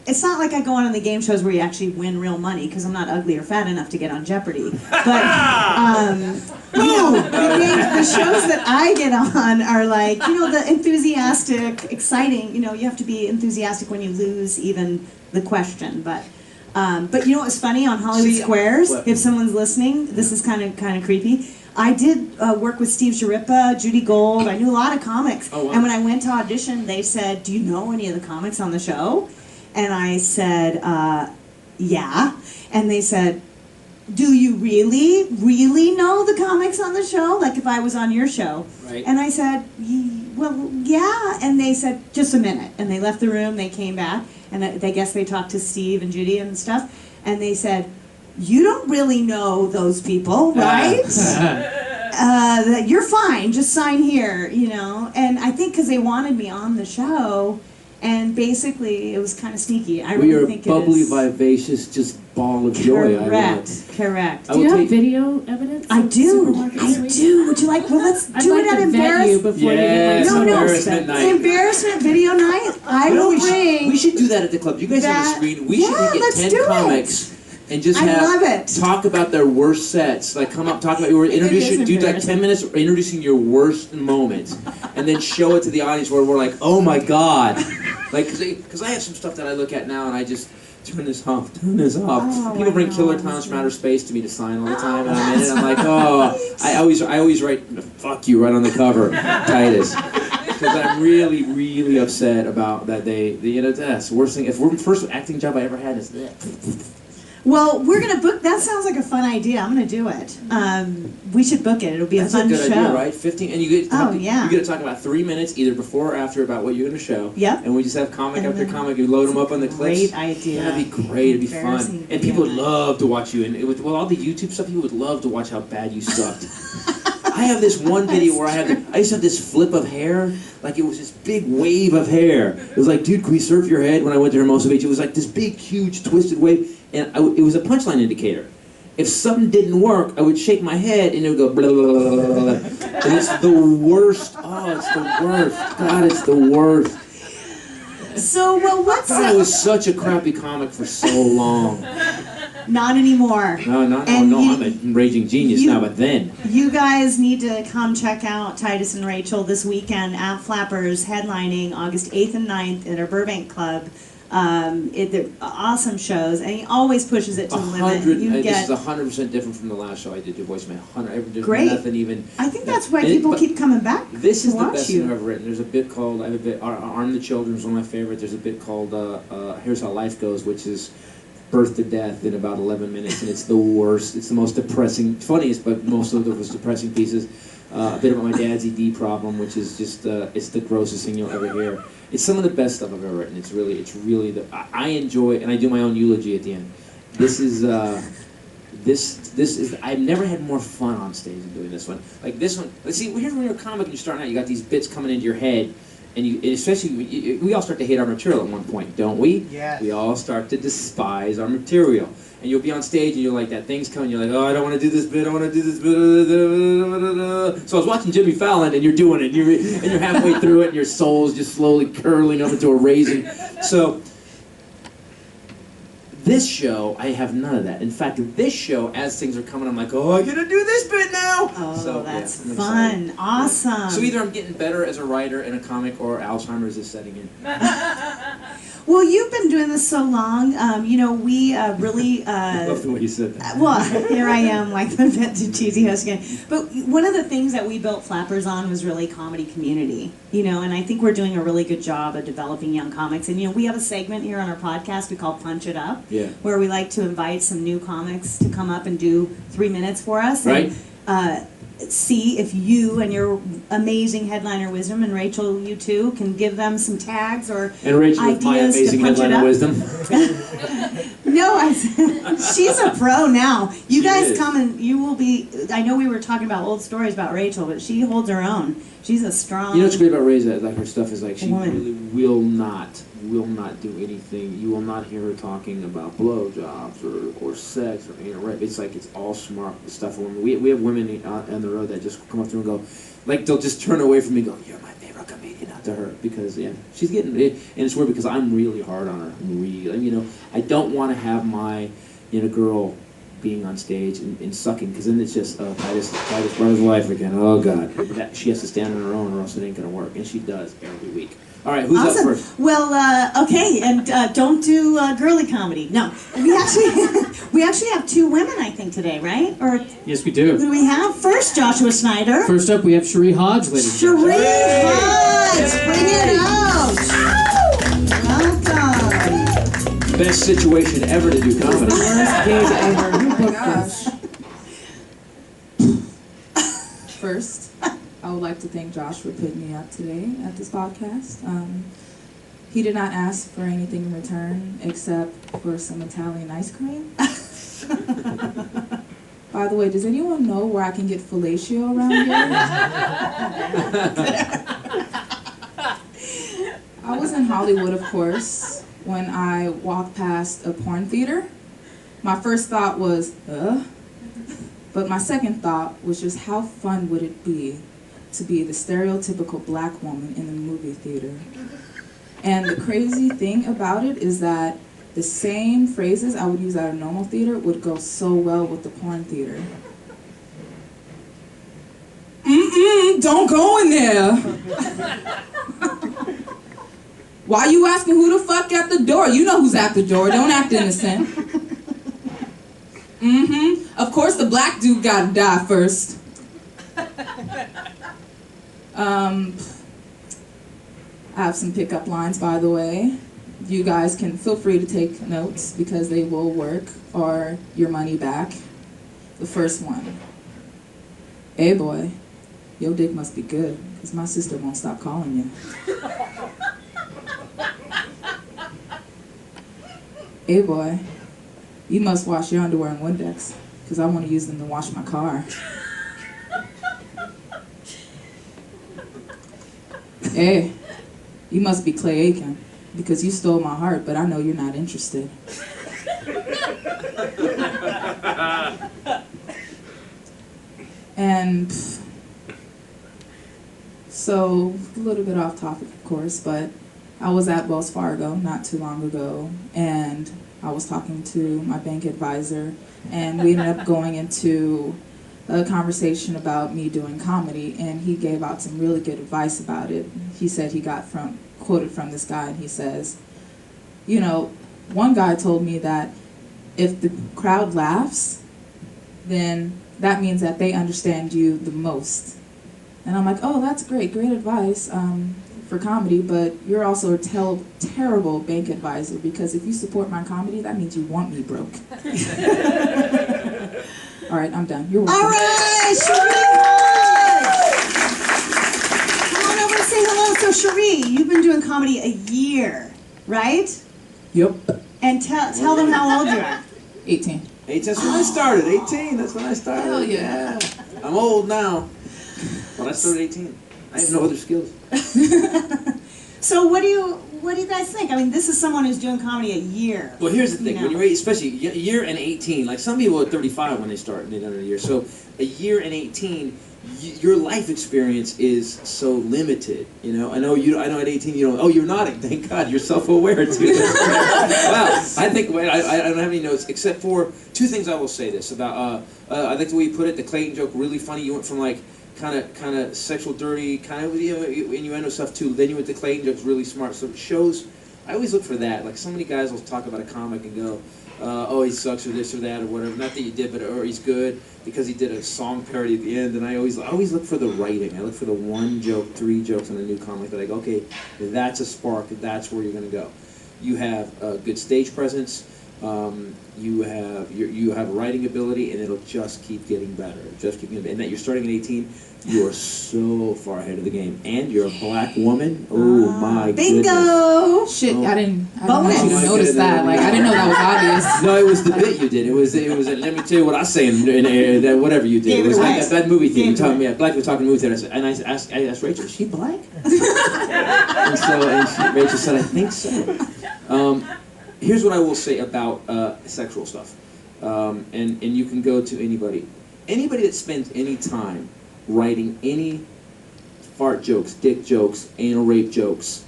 it's not like I go on the game shows where you actually win real money because I'm not ugly or fat enough to get on Jeopardy. But the shows that I get on are like, the enthusiastic, exciting. You have to be enthusiastic when you lose even the question. But you know what's funny on Hollywood Squares? what? If someone's listening, this is kind of creepy. I did work with Steve Sharippa, Judy Gold. I knew a lot of comics. Oh, wow. And when I went to audition, they said, "Do you know any of the comics on the show?" And I said, "Yeah." And they said, "Do you really know the comics on the show? Like if I was on your show?" Right. And I said, "Well, yeah." And they said, "Just a minute." And they left the room. They came back, and they guess they talked to Steve and Judy and stuff. And they said, "You don't really know those people, right? That you're fine. Just sign here, And I think because they wanted me on the show, and basically it was kind of sneaky. I We are really a think bubbly, it is. vivacious, just ball of joy. I Correct. love. Correct. I Do you will have take- video evidence? I of do. Supermarket I Sweep? do. Would you like? Well, let's I'd do like it at to vet you embarrass. before Yes, you No, get my embarrassment night. Embarrassment video night. I You know, will we bring. should do that at the club. You guys have a that- screen. We Yeah, should get let's 10 do it. comics and just I have love it. talk about their worst sets. Like come up, talk about is do like embarrassing. 10 minutes introducing your worst moment, and then show it to the audience where we're like, oh my god, like because I have some stuff that I look at now and I just. Turn this off. Oh, People bring wow. Killer Clowns from Outer Space to me to sign all the time, and I'm in it. I'm like, oh, I always write "fuck you" right on the cover, Titus, because I'm really, really upset about that. That's the worst thing. If we're the first acting job I ever had is that. Well, we're gonna book. That sounds like a fun idea. I'm gonna do it. We should book it. It'll be That's a fun a good show. idea, right? 15, and you get to talk, Oh, yeah. you get to talk about 3 minutes either before or after about what you're going to show. Yep. And we just have comic And after then- comic. You load them up on the clips. Great idea. That'd be great. It'd be fun. Embarrassing And people would video love to watch you. And with all the YouTube stuff, people would love to watch how bad you sucked. I have this one video where I used to have this flip of hair, like it was this big wave of hair. It was like, dude, can we surf your head? When I went to Hermosa Beach, it was like this big, huge, twisted wave, and it was a punchline indicator. If something didn't work, I would shake my head, and it would go blah, blah, blah, blah, blah, blah. And it's the worst. Oh, it's the worst. God, it's the worst. So, well, what's God, I was such a crappy comic for so long. Not anymore. No, And I'm a raging genius now, but then. You guys need to come check out Titus and Rachel this weekend at Flappers, headlining August 8th and 9th at our Burbank Club. They're awesome shows, and he always pushes it to the limit. This is 100% different from the last show I did. Your voice, man. There's Great. nothing even. I think that's why And people but keep coming back This to is the watch best you. thing I've ever written. There's a bit called, I have a bit, Arm the Children is one of my favorites. There's a bit called Here's How Life Goes, which is birth to death in about 11 minutes, and it's the worst. It's the most depressing, funniest, but most of the most depressing pieces. A bit about my dad's ED problem, which is just, it's the grossest thing you'll ever hear. It's some of the best stuff I've ever written. It's really, I enjoy it, and I do my own eulogy at the end. This is, I've never had more fun on stage than doing this one. Like this one, let's see, here's when you're a comic and you're starting out, you got these bits coming into your head, and especially, we all start to hate our material at one point, don't we? Yes. We all start to despise our material. And you'll be on stage and you're like, that thing's coming, you're like, oh, I don't want to do this bit, I want to do this bit. So I was watching Jimmy Fallon and you're doing it, and you're halfway through it, and your soul's just slowly curling up into a raisin. So, this show, I have none of that. In fact, this show, as things are coming, I'm like, oh, I gotta do this bit now! Oh, So, that's I'm fun. excited. Awesome. So either I'm getting better as a writer and a comic, or Alzheimer's is setting in. Well, you've been doing this so long. We really. I love the way you said that. Well, here I am, like the bit to cheesy host again. But one of the things that we built Flappers on was really comedy community, and I think we're doing a really good job of developing young comics. And, we have a segment here on our podcast we call Punch It Up, Yeah. where we like to invite some new comics to come up and do 3 minutes for us. Right. And, see if you and your amazing headliner wisdom, and Rachel, you too, can give them some tags or And Rachel, with my ideas to amazing punch it headliner up. wisdom. No, she's a pro now. You She guys is. come and you will be. I know we were talking about old stories about Rachel, but she holds her own. She's a strong. You know what's great about Ray's that like her stuff is like she Woman. really will not do anything. You will not hear her talking about blowjobs or sex or anal rape. It's like it's all smart stuff. We have women on the road that just come up to her and go, like they'll just turn away from me and go, "You're my favorite comedian," out to her because she's getting it, and it's weird because I'm really hard on her. I don't want to have my girl being on stage and sucking, because then it's just, Titus brought his wife again. Oh, God. She has to stand on her own or else it ain't going to work. And she does every week. All right, who's up Awesome. first? Well, okay, and don't do girly comedy. No, we actually have two women, I think, today, right? Or Yes, we who do. do we have? First, Joshua Snyder. First up, we have Cheri Hodge, ladies and gentlemen. Cheri Hodge, bring it out. Welcome. Best situation ever to do comedy. Worst gig ever. Who booked Gosh. this? First, I would like to thank Josh for putting me up today at this podcast. He did not ask for anything in return except for some Italian ice cream. By the way, does anyone know where I can get fellatio around here? I was in Hollywood, of course, when I walked past a porn theater. My first thought was, but my second thought was just how fun would it be to be the stereotypical black woman in the movie theater. And the crazy thing about it is that the same phrases I would use at a normal theater would go so well with the porn theater. Don't go in there. Why you asking who the fuck at the door? You know who's at the door. Don't act innocent. Of course the black dude gotta die first. I have some pickup lines, by the way. You guys can feel free to take notes because they will work, or your money back. The first one. Hey boy, your dick must be good, because my sister won't stop calling you. Hey boy, you must wash your underwear in Windex, because I want to use them to wash my car. Hey, you must be Clay Aiken, because you stole my heart, but I know you're not interested. And so, a little bit off topic, of course, but I was at Wells Fargo not too long ago, and I was talking to my bank advisor, and we ended up going into a conversation about me doing comedy, and he gave out some really good advice about it. He said he quoted from this guy, and he says, one guy told me that if the crowd laughs, then that means that they understand you the most. And I'm like, oh, that's great advice for comedy, but you're also a terrible bank advisor, because if you support my comedy, that means you want me broke. All right, I'm done. You're welcome. All right, Cheri Hodge. Come on over and say hello. So, Cheri, you've been doing comedy a year, right? Yep. And tell them how old you are. 18. That's when I started. 18. That's when I started. Hell yeah. I'm old now. But I started 18. I have no other skills. So, what do you guys think? I mean, this is someone who's doing comedy a year. Well, here's the thing. No. When you're especially a year and 18, like some people are 35 when they start and they've done it a year. So a year and 18, your life experience is so limited. I know at 18 you don't. Oh, you're nodding. Thank God, you're self-aware too. Wow. I think I don't have any notes except for two things. I will say this about. I like the way you put it. The Clayton joke, really funny. You went from like kind of sexual, dirty, kind of innuendo stuff too. Then you went to Clayton jokes, really smart. So it shows. I always look for that. Like so many guys will talk about a comic and go, oh, he sucks or this or that or whatever. Not that you did, but or he's good because he did a song parody at the end. And I always look for the writing. I look for the one joke, 3 jokes on a new comic that I go, okay, that's a spark. That's where you're going to go. You have good stage presence. You have writing ability, and it'll just keep getting better. And that you're starting at 18, you are so far ahead of the game. And you're a black woman. Oh my goodness. Bingo! Shit, I didn't Bonus. want you to notice that. Like, I didn't know that was obvious. No, it was the bit you did. It was. Let me tell you what I say in that whatever you did. It was like that movie thing. You told me, Black was talking movie theater, and I asked Rachel, is she black? and Rachel said, I think so. Here's what I will say about sexual stuff, and you can go to anybody that spends any time writing any fart jokes, dick jokes, anal rape jokes,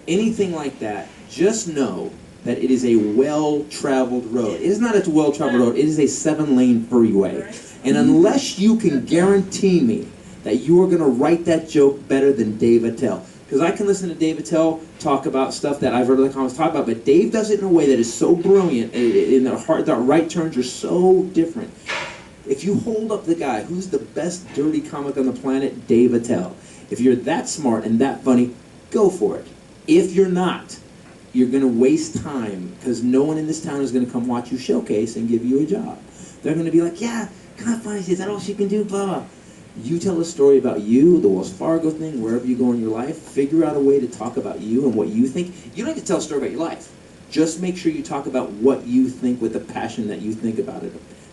anything like that. Just know that it is a well-traveled road. It is not a well-traveled road. It is a 7-lane freeway, and unless you can guarantee me that you are going to write that joke better than Dave Attell. Because I can listen to Dave Attell talk about stuff that I've heard other comics talk about, but Dave does it in a way that is so brilliant, and the right turns are so different. If you hold up the guy who's the best dirty comic on the planet, Dave Attell, if you're that smart and that funny, go for it. If you're not, you're going to waste time, because no one in this town is going to come watch you showcase and give you a job. They're going to be like, yeah, kind of funny, is that all she can do, blah, blah. You tell a story about you, the Wells Fargo thing, wherever you go in your life, figure out a way to talk about you and what you think. You don't have to tell a story about your life. Just make sure you talk about what you think with the passion that you think about it.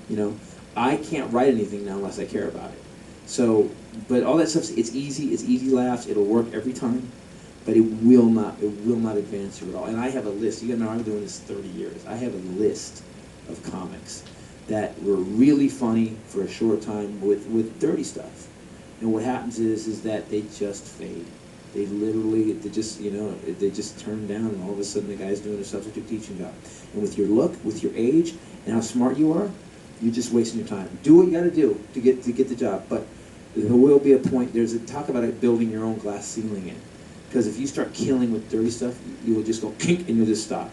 You know, I can't write anything now unless I care about it. So, but all that stuff, it's easy laughs, it'll work every time, but it will not advance you at all. And I have a list, you gotta know I've been doing this 30 years. I have a list of comics that were really funny for a short time with dirty stuff. And what happens is that they just fade. They just turn down, and all of a sudden the guy's doing a substitute teaching job. And with your look, with your age, and how smart you are, you're just wasting your time. Do what you gotta do to get the job, but there will be a point, talk about it, building your own glass ceiling in. Because if you start killing with dirty stuff, you will just go kink and you'll just stop.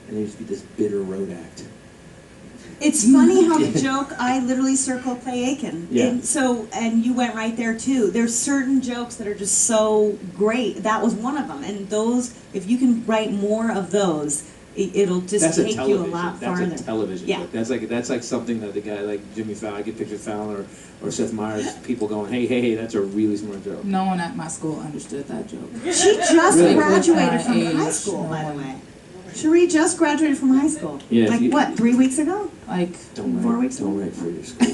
And there'll just be this bitter road act. It's funny how the joke, I literally circled Clay Aiken. Yeah. And you went right there too. There's certain jokes that are just so great. That was one of them. And those, if you can write more of those, it'll just take you a lot farther. That's a television joke. That's like something that the guy like Jimmy Fallon, I get pictures of Fallon or Seth Meyers, people going, hey, that's a really smart joke. No one at my school understood that joke. She just Really? graduated from high school, by the way. Cheri just graduated from high school. Yeah, what, 3 weeks ago? Like, 4 weeks ago? Don't write for your school.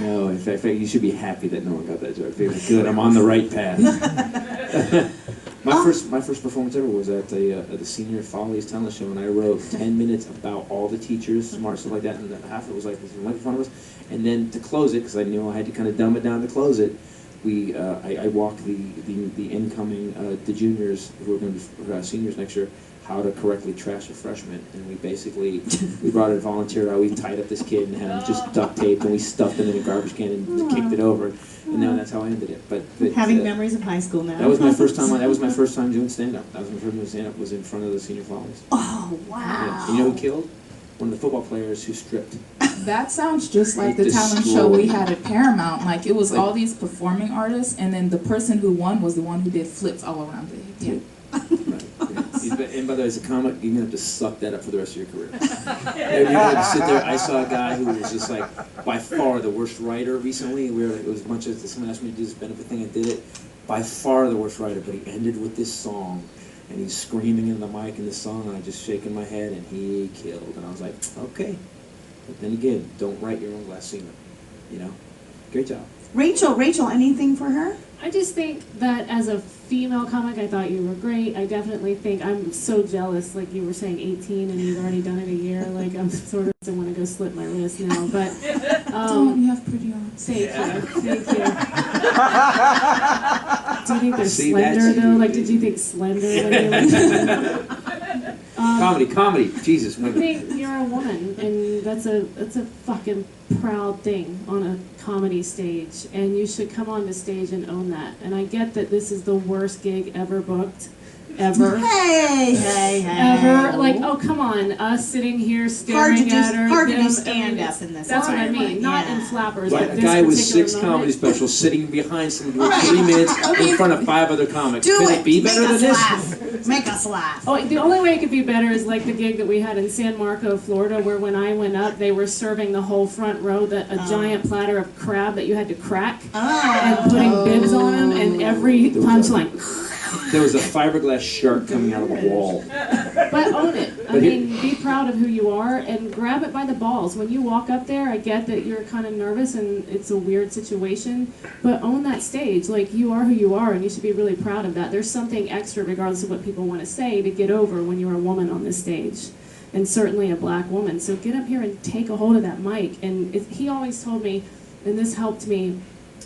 No, in fact, you should be happy that no one got that joke. Good, I'm on the right path. My first performance ever was at the Senior Follies talent show, and I wrote 10 minutes about all the teachers, smart stuff like that, and half of it was like making fun of us. And then to close it, because I knew I had to kind of dumb it down to close it, I walked the incoming the juniors who are going to be seniors next year, how to correctly trash a freshman, and we brought a volunteer out. We tied up this kid and had him just duct taped, and we stuffed him in a garbage can and kicked it over, and now that's how I ended it. But Having memories of high school now. That was my first time. That was my first time doing stand up. That was my first time doing stand up. Was in front of the Senior Follies. Oh wow! Yeah. You know who killed? One of the football players who stripped. that sounds just like the talent show we had at Paramount. Like, it was all these performing artists, and then the person who won was the one who did flips all around the Yeah. Right. And by the way, as a comic, you're gonna have to suck that up for the rest of your career. You're gonna have to sit there. I saw a guy who was just like by far the worst writer recently. It was a bunch of someone asked me to do this benefit thing. I did it. By far the worst writer, but he ended with this song, and he's screaming in the mic in this song, and I just shaking my head, and he killed. And I was like, okay. But then again, don't write your own glass ceiling. You know, great job. Rachel, anything for her? I just think that as a female comic, I thought you were great. I definitely think I'm so jealous, like you were saying 18 and you've already done it a year. Like, I'm sort of want to go slit my wrist now, but don't, you have pretty arms. Thank you. Do you think they're slender though? Like, did you think slender when you were Comedy, Jesus, I women. think you're a woman, and that's a fucking proud thing on a comedy stage, and you should come on the stage and own that. And I get that this is the worst gig ever booked, Ever. Hey. Ever. Like, oh, come on. Us sitting here staring at her. Hard to do them, stand I mean, up in this. That's what I mean. Not Yeah. in flappers. Like at a this guy with particular 6 moment. comedy specials sitting behind someone doing 3 minutes in front of 5 other comics. Do Could it. it be Make better than us this? laugh. Make us laugh. Oh, the only way it could be better is like the gig that we had in San Marco, Florida, where when I went up, they were serving the whole front row a giant platter of crab that you had to crack and putting bibs on them, and every punchline. There was a fiberglass shark coming out of the wall. But own it. I mean, be proud of who you are and grab it by the balls. When you walk up there, I get that you're kind of nervous and it's a weird situation, but own that stage. Like, you are who you are, and you should be really proud of that. There's something extra, regardless of what people want to say, to get over when you're a woman on this stage, and certainly a black woman. So get up here and take a hold of that mic. And he always told me, and this helped me,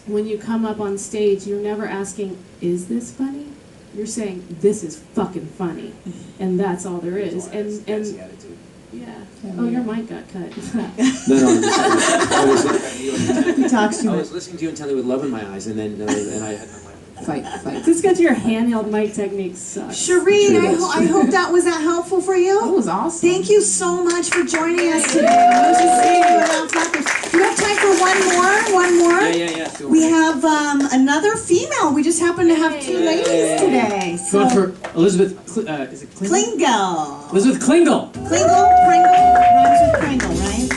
when you come up on stage, you're never asking, is this funny? You're saying, this is fucking funny. And that's all there is. That's the attitude. Yeah. Oh, your mic got cut. No, I was, He talks too I much. was listening to you and telling you with love in my eyes, and then and I had my Fight. Just because your handheld mic technique sucks. Shireen, I hope that was helpful for you. It was awesome. Thank you so much for joining us today. Nice to see you around Flappers. Do you have time for one more? Yeah. Go We ahead. have another female. We just happen to have 2 ladies today. Going for Elizabeth, is it Klingele? Klingele. Elizabeth Klingele. Pringle, rhymes with Pringle, right?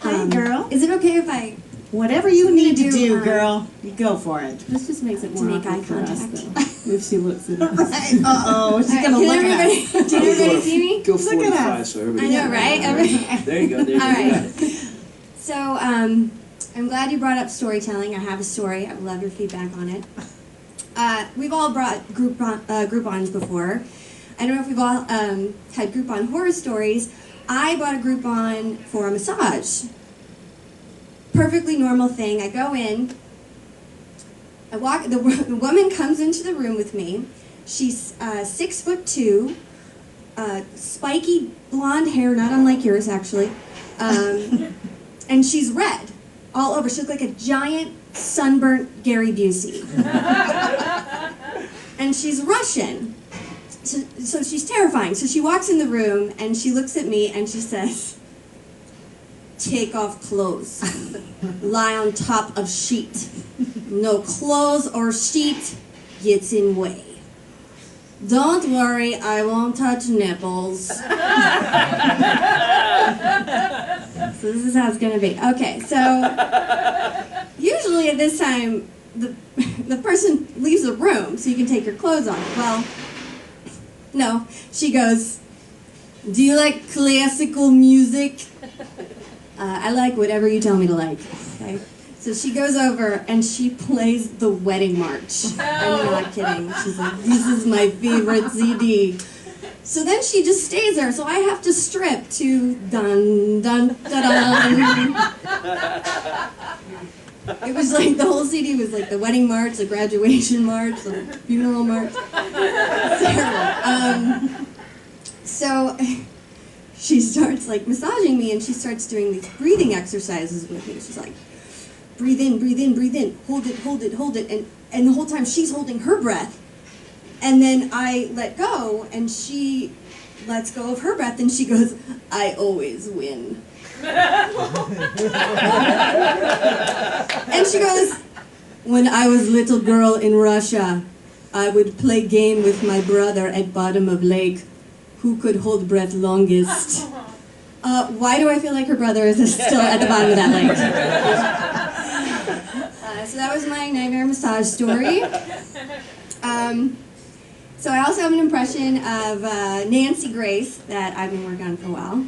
Hi, girl. Is it okay if I Whatever you need to do, do, girl, you go for it. This just makes it To more make eye awkward for us, contact. though, if she looks at us. Right. Uh-oh, she's gonna Can look at everybody, us. can everybody see me? Go Look at 45 us. so I everybody. know, right? There you go. There you go. All You got right. it. So, I'm glad you brought up storytelling. I have a story. I would love your feedback on it. We've all brought Groupons before. I don't know if we've all had Groupon horror stories. I bought a Groupon for a massage. Perfectly normal thing. I go in. I walk. The woman comes into the room with me. She's 6'2", spiky blonde hair, not unlike yours actually, and she's red all over. She looked like a giant sunburnt Gary Busey, and she's Russian. So she's terrifying. So she walks in the room and she looks at me and she says, "Take off clothes. Lie on top of sheet. No clothes or sheet gets in way. Don't worry, I won't touch nipples." So this is how it's gonna be. Okay, so usually at this time, the person leaves the room so you can take your clothes off. Well, no, she goes, "Do you like classical music?" I like whatever you tell me to like. Okay? So she goes over and she plays the Wedding March. I'm not kidding. She's like, "This is my favorite CD." So then she just stays there. So I have to strip to dun dun dun dun. It was like the whole CD was like the wedding march, the graduation march, the funeral march. It's terrible. So she starts like massaging me and she starts doing these breathing exercises with me. She's like, breathe in, hold it, hold it, hold it. And the whole time she's holding her breath. And then I let go and she lets go of her breath and she goes, "I always win." And she goes, "When I was little girl in Russia, I would play game with my brother at bottom of lake. Who could hold breath longest?" Why do I feel like her brother is still at the bottom of that lake? So that was my nightmare massage story. So I also have an impression of Nancy Grace that I've been working on for a while.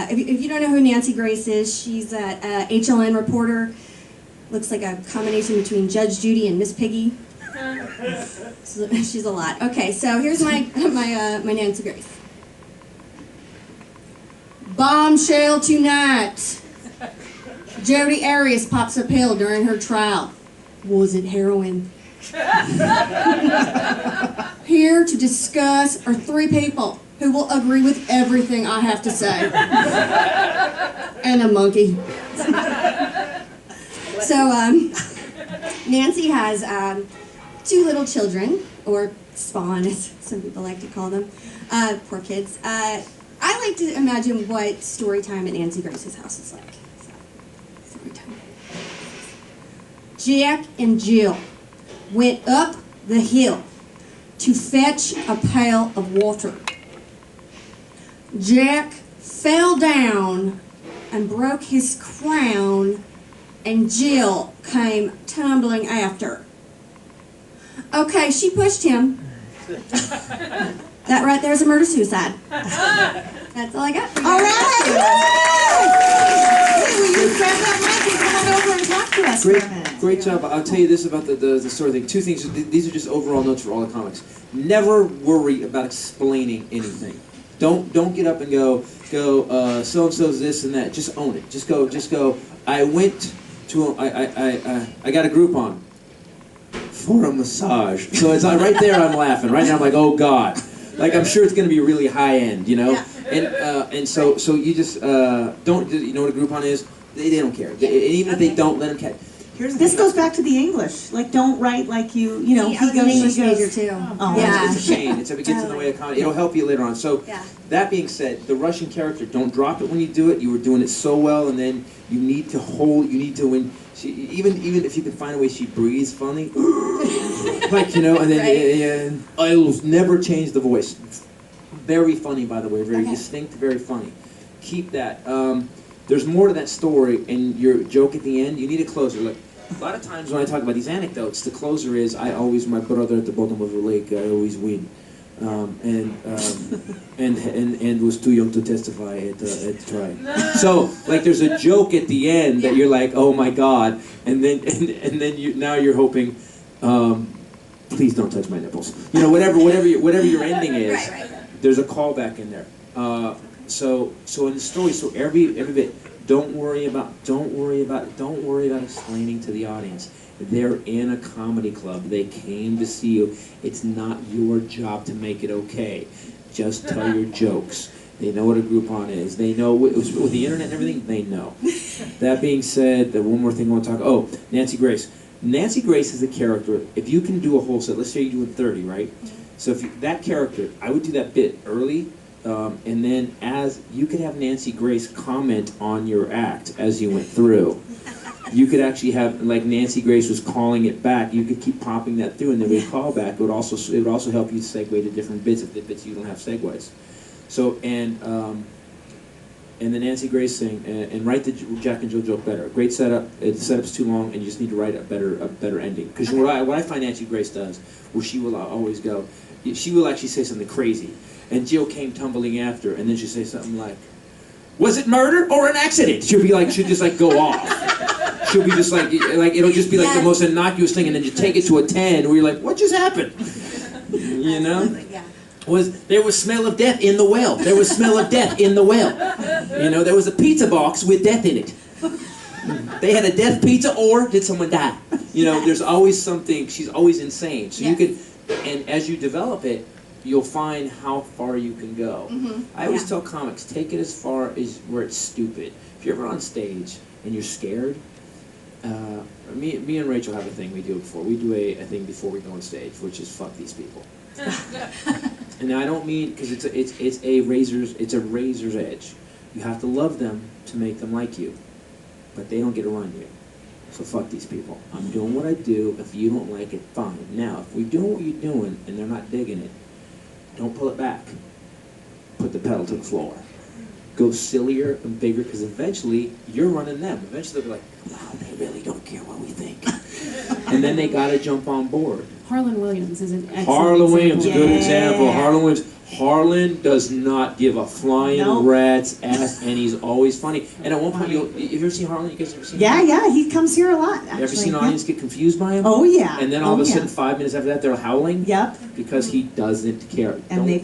If you don't know who Nancy Grace is, she's an HLN reporter. Looks like a combination between Judge Judy and Miss Piggy. So she's a lot. Okay, so here's my Nancy Grace. Bombshell tonight. Jodi Arias pops a pill during her trial. Was it heroin? Here to discuss are 3 people who will agree with everything I have to say. And a monkey. So, Nancy has 2 little children. or Spawn, as some people like to call them, poor kids. I like to imagine what story time at Nancy Grace's house is like. So, story time. Jack and Jill went up the hill to fetch a pail of water. Jack fell down and broke his crown, and Jill came tumbling after. Okay, she pushed him. That right there's a murder-suicide. That's all I got for you. All right! Hey, will you grab that mic and come on over and talk to us for a minute? Great job. I'll tell you this about the story thing. Two things. These are just overall notes for all the comics. Never worry about explaining anything. Don't get up and go so and so's this and that. Just own it. Just go. I went to I got a Groupon for a massage. So it's right there. I'm laughing. Right now I'm like, oh God. Like I'm sure it's going to be really high end, you know. Yeah. And so you just don't. You know what a Groupon is? They don't care. And even if they don't, let them catch. This goes back to the English. Like, don't write like you know, he I was an goes, English she goes. major too. Oh. Yeah. It's a chain. It gets in the way of comedy. It'll help you later on. So that being said, the Russian character, don't drop it when you do it. You were doing it so well, and then you need to hold. You need to when she even if you can find a way she breathes funny, like you know, and then I'll never change the voice. Very funny, by the way. Very distinct. Very funny. Keep that. There's more to that story, and your joke at the end. You need a closer. Like. A lot of times when I talk about these anecdotes, the closer is my brother at the bottom of the lake. I always win, and was too young to testify at the trial. So like there's a joke at the end that you're like, oh my God, and then you're hoping, please don't touch my nipples. You know whatever your ending is. Right. There's a callback in there. So in the story, so every bit. Don't worry about explaining to the audience. They're in a comedy club. They came to see you. It's not your job to make it okay. Just tell your jokes. They know what a Groupon is. They know with the internet and everything. They know. That being said, the one more thing I want to talk. Oh, Nancy Grace. Nancy Grace is a character. If you can do a whole set, let's say you're doing 30, right? So that character, I would do that bit early. And then as you could have Nancy Grace comment on your act as you went through. You could actually have, like Nancy Grace was calling it back, you could keep popping that through and then we'd call back. It would also help you segue to different bits if the bits you don't have segues. So, and the Nancy Grace thing, and write the Jack and Jill joke better. Great setup, the setup's too long and you just need to write a better ending. Because what I find Nancy Grace does, where she will always go, she will actually say something crazy. And Jill came tumbling after, and then she'd say something like, was it murder or an accident? She'll just like go off. She'll be just like it'll just be like the most innocuous thing, and then you take it to a 10, where you're like, what just happened? You know? There was smell of death in the well. There was smell of death in the well. You know, there was a pizza box with death in it. They had a death pizza, or did someone die? You know, there's always something, she's always insane. So you could, and as you develop it, you'll find how far you can go. I always tell comics, take it as far as where it's stupid. If you're ever on stage and you're scared, me and Rachel have a thing we do before. We do a thing before we go on stage, which is fuck these people. And I don't mean, because it's a razor's edge. You have to love them to make them like you, but they don't get to run you. So fuck these people. I'm doing what I do. If you don't like it, fine. Now, if we're doing what you're doing and they're not digging it, don't pull it back. Put the pedal to the floor. Go sillier and bigger, because eventually you're running them. Eventually they'll be like, wow, they really don't care what we think. And then they got to jump on board. Harlan Williams is an excellent Harlan Williams, example. good example. Harlan Williams. Harlan does not give a flying rat's ass, and he's always funny. And at one point, have you ever seen Harlan? You guys ever seen him? Yeah, he comes here a lot, actually. You ever seen an audience get confused by him? Oh, yeah. And then all of a sudden, 5 minutes after that, they're howling? Yep. Because he doesn't care. And they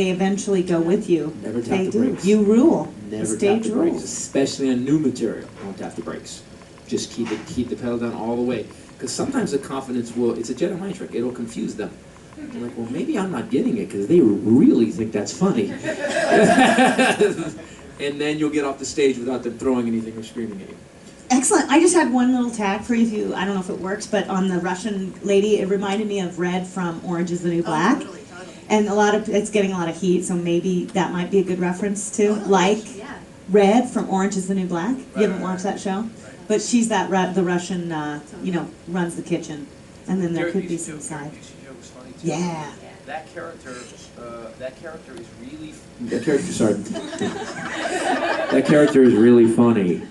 eventually go with you. Never tap the brakes. You rule. Never the tap stage the brakes, rules. especially on new material. Don't tap the brakes. Just keep the pedal down all the way. Because sometimes the confidence it's a Jedi mind trick. It'll confuse them. I'm like, well, maybe I'm not getting it because they really think that's funny. And then you'll get off the stage without them throwing anything or screaming at you. Excellent. I just had one little tag for you. I don't know if it works, but on the Russian lady, it reminded me of Red from Orange is the New Black. Oh, totally. And it's getting a lot of heat, so maybe that might be a good reference to, Yeah. Red from Orange is the New Black. You haven't watched that show? But she's the Russian, runs the kitchen. And then there could be some side. Yeah. That character is really. Sorry. That character is really funny,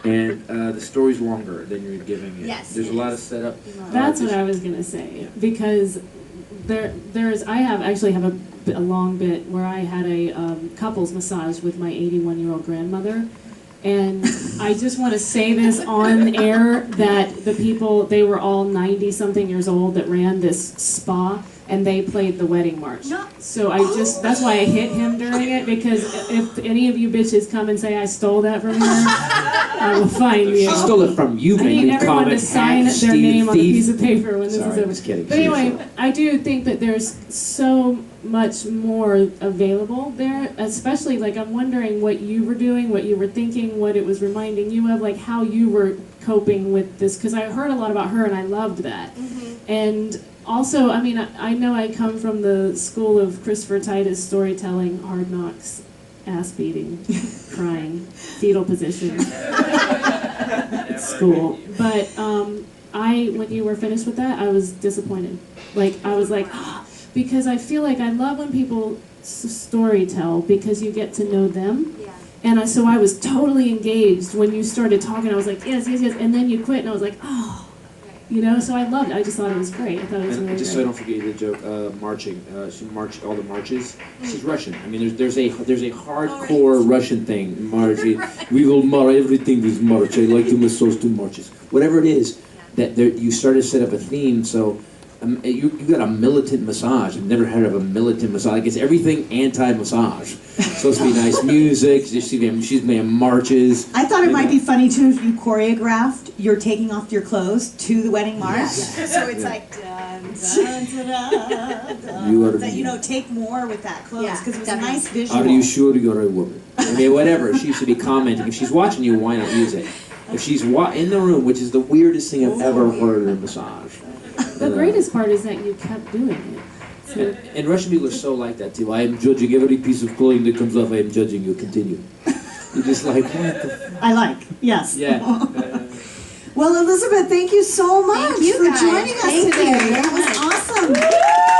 and the story's longer than you're giving it. Yes, There's it a lot is. of setup. That's what I was gonna say, because I actually have a long bit where I had a couples massage with my 81-year-old grandmother, and I just want to say this on air that the people, they were all 90-something years old that ran this spa, and they played the wedding march. No. So that's why I hit him during it, because if any of you bitches come and say I stole that from her, I will find you. She stole it from you, I man. need You everyone to comment, sign hack, their name on a thief. piece of paper when this Sorry, is over. I'm just kidding. But anyway, I do think that there's so much more available there, especially like I'm wondering what you were doing, what you were thinking, what it was reminding you of, like how you were coping with this, because I heard a lot about her and I loved that. And also, I mean, I know I come from the school of Christopher Titus storytelling, hard knocks, ass beating, crying, fetal position school. But when you were finished with that, I was disappointed. Like, I was like, because I feel like I love when people story tell because you get to know them. Yeah. And so I was totally engaged when you started talking. I was like, yes, yes, yes. And then you quit, and I was like, oh. You know, so I loved it. I just thought it was great. I thought it was And really just so I don't forget the joke, marching. She marched all the marches. She's Russian. I mean, there's a hardcore Russian thing. Marching. We will march. Everything is march. I like to massage two marches. Whatever it is, that you started to set up a theme. So you got a militant massage. I've never heard of a militant massage. Like it's everything anti-massage. Supposed to be nice music. She's made marches. I thought it might be funny too if you choreographed you're taking off your clothes to the wedding march. So it's like dun, dun, dun, dun, dun. Take more with that clothes because it was a nice visual. Are you sure you're a woman? I mean, whatever. She should be commenting. If she's watching you, why not use it? If she's in the room, which is the weirdest thing I've ever heard in a massage. The greatest part is that you kept doing it. So and Russian people are so like that too. I am judging every piece of clothing that comes off. I am judging you. Continue. You're just like, what the I like, yes. Yeah. Well, Elizabeth, thank you so much Thank you, for guys. joining us Thank today. you very That was much. awesome.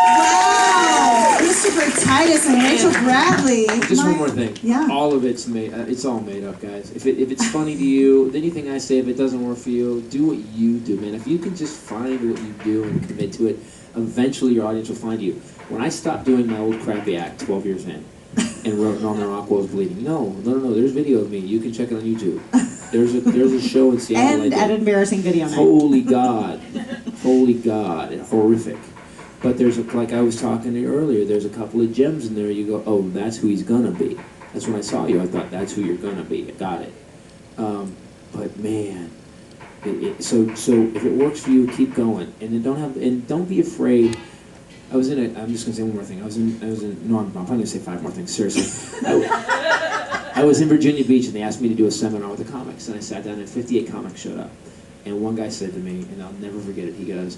Wow. Christopher Titus and Rachel Bradley. Just one more thing. Yeah. All of it's made. It's all made up, guys. If it's funny to you, anything I say, if it doesn't work for you, do what you do, man. If you can just find what you do and commit to it, eventually your audience will find you. When I stopped doing my old crappy act 12 years in and wrote Norman Rockwell's Bleeding, no, there's video of me. You can check it on YouTube. There's a show in Seattle. And an embarrassing video night. Holy God, and horrific. But like I was talking to you earlier, there's a couple of gems in there. You go, oh, that's who he's gonna be. That's when I saw you. I thought that's who you're gonna be. I got it. But man, so if it works for you, keep going, and then don't be afraid. I'm just gonna say one more thing. I'm probably gonna say 5 more things. Seriously, I was in Virginia Beach, and they asked me to do a seminar with the comics, and I sat down, and 58 comics showed up. And one guy said to me, and I'll never forget it. He goes,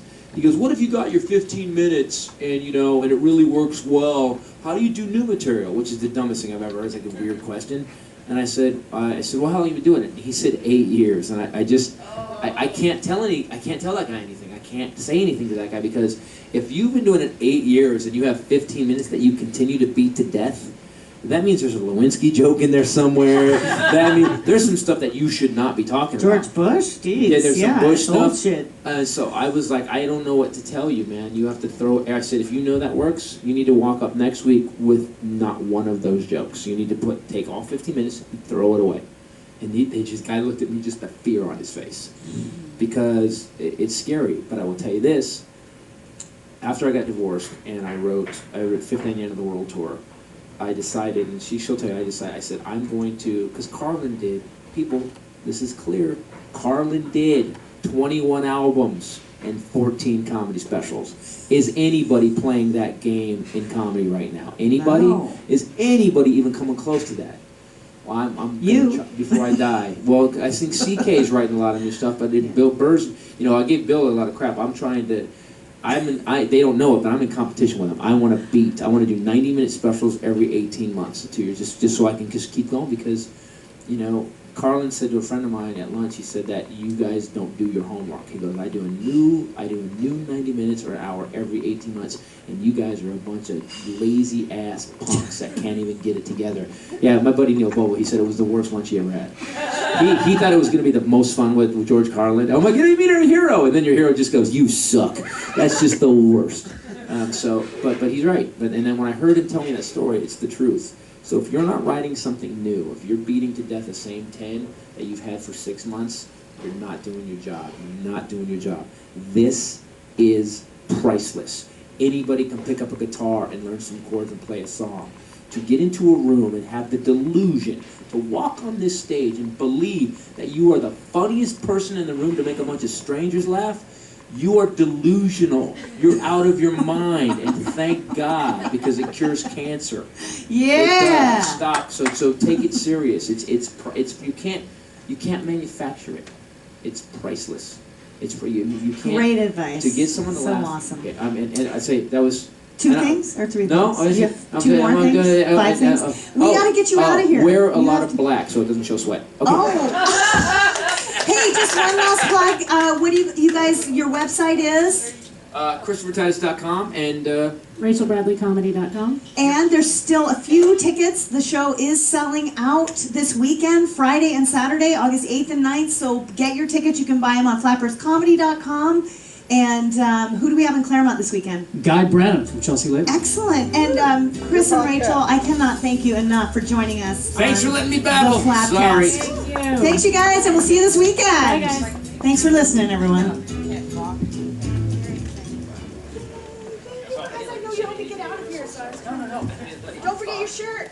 what if you got your 15 minutes, and and it really works well? How do you do new material? Which is the dumbest thing I've ever heard. It's like a weird question. And I said, well, how long have you been doing it? And he said 8 years, and I can't tell that guy anything. I can't say anything to that guy because if you've been doing it 8 years and you have 15 minutes that you continue to beat to death, that means there's a Lewinsky joke in there somewhere. That means there's some stuff that you should not be talking about. George Bush? Jeez. Yeah, there's some Bush old stuff. Shit. So I was like, I don't know what to tell you, man. You have to throw. I said, if you know that works, you need to walk up next week with not one of those jokes. You need to take all 15 minutes and throw it away. And guy looked at me, just the fear on his face, because it's scary. But I will tell you this: after I got divorced and I wrote Fifth Annual End of the World Tour, I decided, and she'll tell you, I said, I'm going to, because Carlin did, people, this is clear, Carlin did 21 albums and 14 comedy specials. Is anybody playing that game in comedy right now? Anybody? No. Is anybody even coming close to that? Well, I'm You. gonna try, before I die. Well, I think CK's writing a lot of new stuff, but then Bill Burr's, you know, I gave Bill a lot of crap. I'm trying to, they don't know it, but I'm in competition with them. I want to beat. I want to do 90-minute specials every 18 months, 2 years, just so I can just keep going because, you know, Carlin said to a friend of mine at lunch, he said that you guys don't do your homework. He goes, I do a new 90 minutes or an hour every 18 months, and you guys are a bunch of lazy ass punks that can't even get it together. Yeah, my buddy Neil Bobo, he said it was the worst lunch he ever had. He thought it was going to be the most fun with George Carlin. Oh my God, you meet our hero, and then your hero just goes, you suck. That's just the worst. But he's right. And then when I heard him tell me that story, it's the truth. So if you're not writing something new, if you're beating to death the same 10 that you've had for 6 months, you're not doing your job. You're not doing your job. This is priceless. Anybody can pick up a guitar and learn some chords and play a song. To get into a room and have the delusion to walk on this stage and believe that you are the funniest person in the room to make a bunch of strangers laugh, you are delusional. You're out of your mind, and thank God, because it cures cancer. Yeah. It does. Stop. So take it serious. It's you can't manufacture it. It's priceless. It's for you. You can't. Great advice. To get someone to so laugh. awesome. Okay, and I say that was. 2 things or 3 No, things? You have 2 okay, more I'm things? gonna- 5 things? We gotta get you out of here. Wear a You lot have of black so it doesn't show sweat. Okay. Oh. Hey, just one last plug. What do you guys? Your website is? ChristopherTitus.com and RachelBradleyComedy.com. And there's still a few tickets. The show is selling out this weekend, Friday and Saturday, August 8th and 9th. So get your tickets. You can buy them on flapperscomedy.com. And who do we have in Claremont this weekend? Guy Branham from Chelsea Lake. Excellent. And Chris and Rachel, I cannot thank you enough for joining us. thanks for letting me babble. The FlappCast. Sorry. Thank you. Thanks, you guys, and we'll see you this weekend. Bye, guys. Thanks for listening, everyone. I know you have to get out of here, so no. Don't forget your shirt.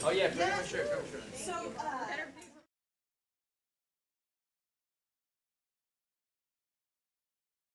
Oh yeah, bring my shirt. So.